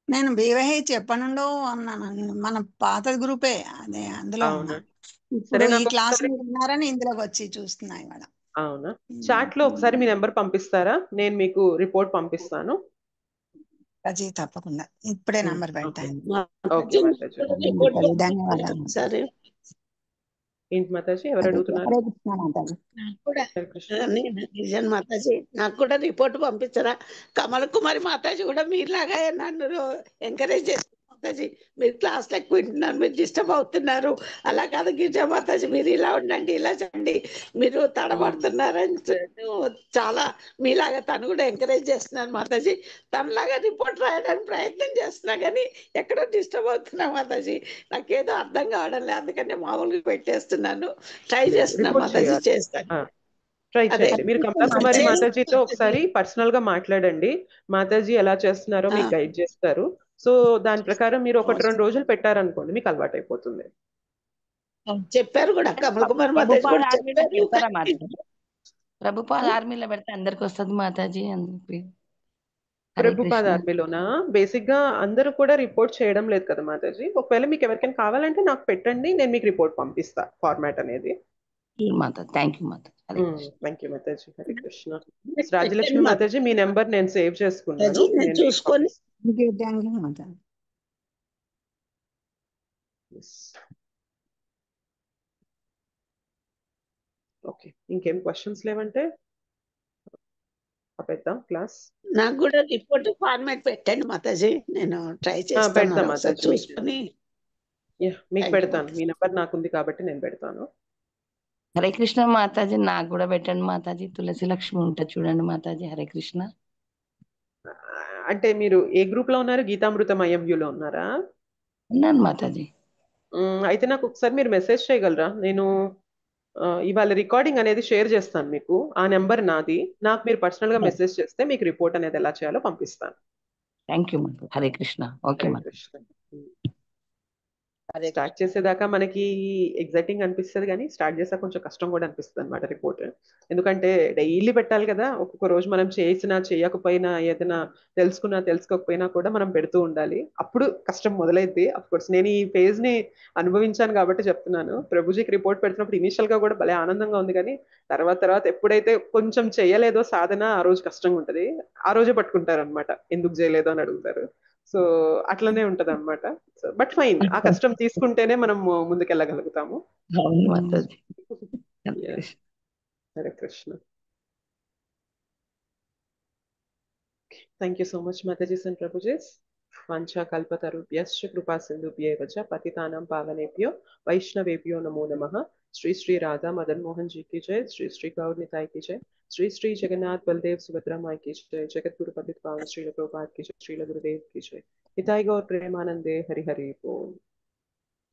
నేను బీవైహెచ్ ఎప్పటి నుండో ఉన్నాను, మన పాత గ్రూపే, అదే అందులో ఉన్నా. అవునా, ఇప్పుడు సరే. ఈ నాకు క్లాస్ ఒకసారి, విన్నారని ఇందులోకి వచ్చి చూస్తున్నా ఇవాళ. అవునా, చాట్ లో ఒకసారి మీ నెంబర్ పంపిస్తారా? నేను మీకు రిపోర్ట్ పంపిస్తాను. అజీ తప్పకుండా ఇప్పుడే నంబర్ ఓకే, పెట్టాను. ఓకే మాతాజీ. ధన్యవాదాలు. సరే, ఏంటి మాతాజీ, ఎవరు అడుగుతున్నారు? హరే కృష్ణ మాతాజీ. నాకు కూడా హరే కృష్ణ. నిజం మాతాజీ, నాకు కూడా రిపోర్ట్ పంపించరా? కమల్ కుమారి మాతాజీ కూడా మీలాగా నన్ను ఎంకరేజ్ చేస్తారు మాతాజీ. మీరు క్లాస్ ఎక్కువ వింటున్నారు, మీరు డిస్టర్బ్ అవుతున్నారు, అలా కాదు గిరిజా మాతాజీ, మీరు ఇలా ఉండండి, ఇలా చేయండి, మీరు తడబడుతున్నారని చాలా మీలాగా తను కూడా ఎంకరేజ్ చేస్తున్నారు మాతాజీ. తనలాగా రిపోర్ట్ రాయడానికి ప్రయత్నం చేస్తున్నా కానీ ఎక్కడో డిస్టర్బ్ అవుతున్నా మాతాజీ. నాకేదో అర్థం కావడం లేదు, అందుకనే మామూలుగా పెట్టేస్తున్నాను. ట్రై చేస్తున్నా రిపోర్ట్ మాతాజీ, చేయాలి, చేస్తాను. ట్రై అదే చేయండి. మీరు కమలా కుమారి మాతాజీతో ఒకసారి పర్సనల్ గా మాట్లాడండి. మాతాజీ ఎలా చేస్తున్నారో మీకు గైడ్ చేస్తారు. సో దాని ప్రకారం మీరు 1-2 రోజులు పెట్టారనుకోండి, మీకు అలవాటు అయిపోతుంది. చెప్పారు కూడా, కమల్ కుమార్ మాతాజీ ప్రభుపాద కూడా ఆర్మీలో చెప్పారు. పెడతారా మాతాజీ? ప్రభుపాద ఆర్మీలో పెడితే అందరికి వస్తుంది మాతాజీ అని చెప్పి. హరే ప్రభుపాద కృష్ణ. ఆర్మీలోనా? బేసిక్ గా అందరూ కూడా రిపోర్ట్ చేయడం లేదు కదా మాతాజీ. ఒకవేళ మీకు ఎవరికైనా కావాలంటే నాకు పెట్టండి, నేను మీకు రిపోర్ట్ పంపిస్తా, ఫార్మాట్ అనేది. మాత thank you Mata. Hare Krishna. Thank you మాతాజీ. హరే కృష్ణ. రాజలక్ష్మి మాతాజీ, మీ నెంబర్ నేను సేవ్ చేసుకున్నాను, నేను నేను మీకు చూసుకొని పంపిస్తాను. Thank you Mata. ఓకే, ఇంకేం క్వశ్చన్స్ లేవంటే ఆపేద్దాం క్లాస్. నాకు కూడా రిపోర్ట్ ఫార్మాట్ పెట్టండి మాతాజీ, నేను ట్రై చేస్తాను, పెడతాం ఒకసారి మాతాజీ, చూసుకొని. మీకు Thank you, పెడతాను. మాతాజీ. మీ నెంబర్ నాకుంది కాబట్టి నేను పెడతాను. హరే కృష్ణ మాతాజీ, నాకు కూడా పెట్టండి మాతాజీ. తులసి లక్ష్మి ఉంటుంది చూడండి మాతాజీ. హరే కృష్ణ. అంటే మీరు ఏ గ్రూప్ లో ఉన్నారు? గీతామృతం ఐఎంయూలో ఉన్నారా? ఉన్నాను మాతాజీ. అయితే నాకు ఒకసారి మీరు మెసేజ్ చేయగలరా? నేను ఇవాళ రికార్డింగ్ అనేది షేర్ చేస్తాను మీకు. ఆ నెంబర్ నాది, నాకు మీరు పర్సనల్ గా మెసేజ్ చేస్తే మీకు రిపోర్ట్ అనేది ఎలా చేయాలో పంపిస్తాను. Thank you Mata. Hare Krishna. Okay Hare Mata. Krishna. Start చేసేదాకా మనకి ఎగ్జైటింగ్ అనిపిస్తుంది, కానీ స్టార్ట్ చేసాక కొంచెం కష్టం కూడా అనిపిస్తుంది అనమాట రిపోర్ట్. ఎందుకంటే డైలీ పెట్టాలి కదా. ఒక్కొక్క రోజు మనం చేసినా చేయకపోయినా, ఏదైనా తెలుసుకున్నా తెలుసుకోకపోయినా కూడా మనం పెడుతూ ఉండాలి. అప్పుడు కష్టం మొదలైద్ది. అఫ్ కోర్స్ నేను ఈ ఫేజ్ ని అనుభవించాను కాబట్టి చెప్తున్నాను. ప్రభుజీకి రిపోర్ట్ పెడుతున్నప్పుడు ఇనిషియల్ గా కూడా భలే ఆనందంగా ఉంది, కానీ తర్వాత ఎప్పుడైతే కొంచెం చేయలేదో సాధన, ఆ రోజు కష్టంగా ఉంటది. ఆ రోజే పట్టుకుంటారు అనమాట, ఎందుకు చేయలేదో అని అడుగుతారు. సో అట్లనే ఉంటది అనమాట. బట్ ఫైన్, ఆ కష్టం తీసుకుంటేనే మనం ముందుకెళ్ళగలుగుతాము. అవును మాతాజీ. Hare Krishna. Thank you so much మాతాజీస్ అండ్ ప్రభుజీస్. వాంఛా కల్పతరుభ్యశ్చ కృపా సింధుభ్యేవ చ పతితానాం పావనేభ్యో వైష్ణవేభ్యో నమో నమః. శ్రీ శ్రీ రాధా మదన్ మోహన్ जी की जय. श्री श्री गौर निताई की जय. श्री श्री जगन्नाथ बलदेव सुभद्रा माई की जय. जगत गुरु पंडित पावन श्रील प्रभुपाद की जय. श्रील गुरुदेव की जय. निताई गौर प्रेमानंदे हरि हरि बोल.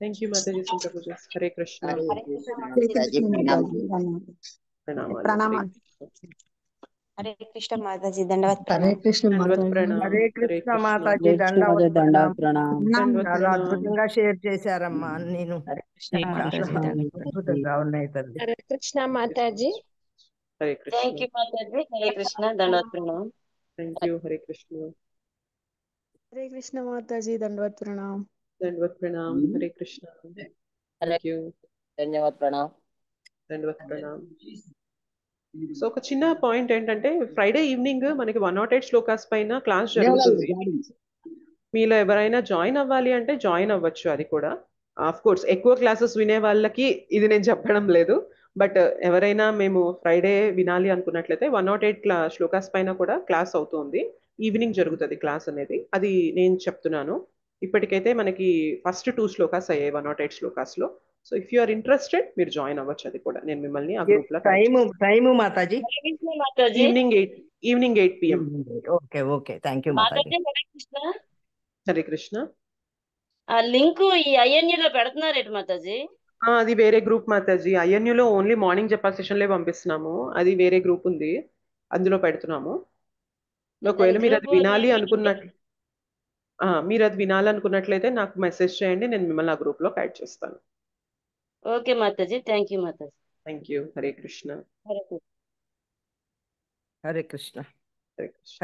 थैंक यू माताजीस and ప్రభుజీస్. హరే కృష్ణ. హరే కృష్ణ హరే మాతాజీ, కృష్ణ ప్రణామాలు. మాతాజీ. ప్రణామాలు. ప్రణామాలు. హరే కృష్ణ మాతాజీ, దండవత్ హరే ప్రణామం. కృష్ణ దండవత్ మాతాజీ. ప్రణామ్. హరే హరే కృష్ణ కృష్ణ. మాతాజీ, దండవత్ ప్రణామ్. దండవత్ చాలా ప్రణామ్. అద్భుతంగా షేర్ చేశారమ్మా. నేను హరే కృష్ణ చాలా మాతాజీ. దండవత్. అద్భుతంగా ఉన్నాయి తల్లి. హరే కృష్ణ మాతాజీ. హరే కృష్ణ. థ్యాంక్ యూ మాతాజీ. హరే కృష్ణ. దండవత్ ప్రణామం. Thank you. హరే కృష్ణ. హరే కృష్ణ మాతాజీ, దండవత్ ప్రణామ్. దండవత్ ప్రణామ్. హరే కృష్ణ. Thank you. ధన్యవాద్ ప్రణామ్. దండవత్ ప్రణామ్. సో ఒక చిన్న పాయింట్ ఏంటంటే, ఫ్రైడే ఈవినింగ్ మనకి 108 శ్లోకాస్ పైన క్లాస్ జరుగుతుంది. మీలో ఎవరైనా జాయిన్ అవ్వాలి అంటే జాయిన్ అవ్వచ్చు. అది కూడా ఆఫ్ కోర్స్ ఎక్కువ క్లాసెస్ వినే వాళ్ళకి ఇది నేను చెప్పడం లేదు. బట్ ఎవరైనా మేము ఫ్రైడే వినాలి అనుకున్నట్లయితే 108 శ్లోకాస్ పైన కూడా క్లాస్ అవుతుంది. ఈవినింగ్ జరుగుతుంది క్లాస్ అనేది. అది నేను చెప్తున్నాను. ఇప్పటికైతే మనకి ఫస్ట్ 2 శ్లోకాస్ అయ్యాయి 108 శ్లోకాస్లో. So if you are interested మీరు జాయిన్ అవ్వచ్చు. అది కూడా నేను మిమ్మల్ని ఆ గ్రూప్లో టైము మాతాజీ evening 8 PM. Okay okay, thank you మాతాజీ. హరే కృష్ణ. హరే కృష్ణ. ఆ లింక్ ఈ ఐఎన్యూలో పెడుతున్నారేంటి మాతాజీ? అది వేరే గ్రూప్ మాతాజీ. ఐఎన్యూలో ఓన్లీ మార్నింగ్ జపా సెషన్లే పంపిస్తున్నాము. అది వేరే గ్రూప్ ఉంది, అందులో పెడుతున్నాము. ఒకవేళ మీరు అది వినాలి అనుకున్నట్లు వినాలనుకున్నట్లయితే నాకు మెసేజ్ చేయండి, నేను మిమ్మల్ని ఆ గ్రూప్ లో యాడ్ చేస్తాను. ఓకే మాతాజీ, thank you Mataji. Thank you. Hare Krishna. Hare Krishna. Hare Krishna. Hare Krishna.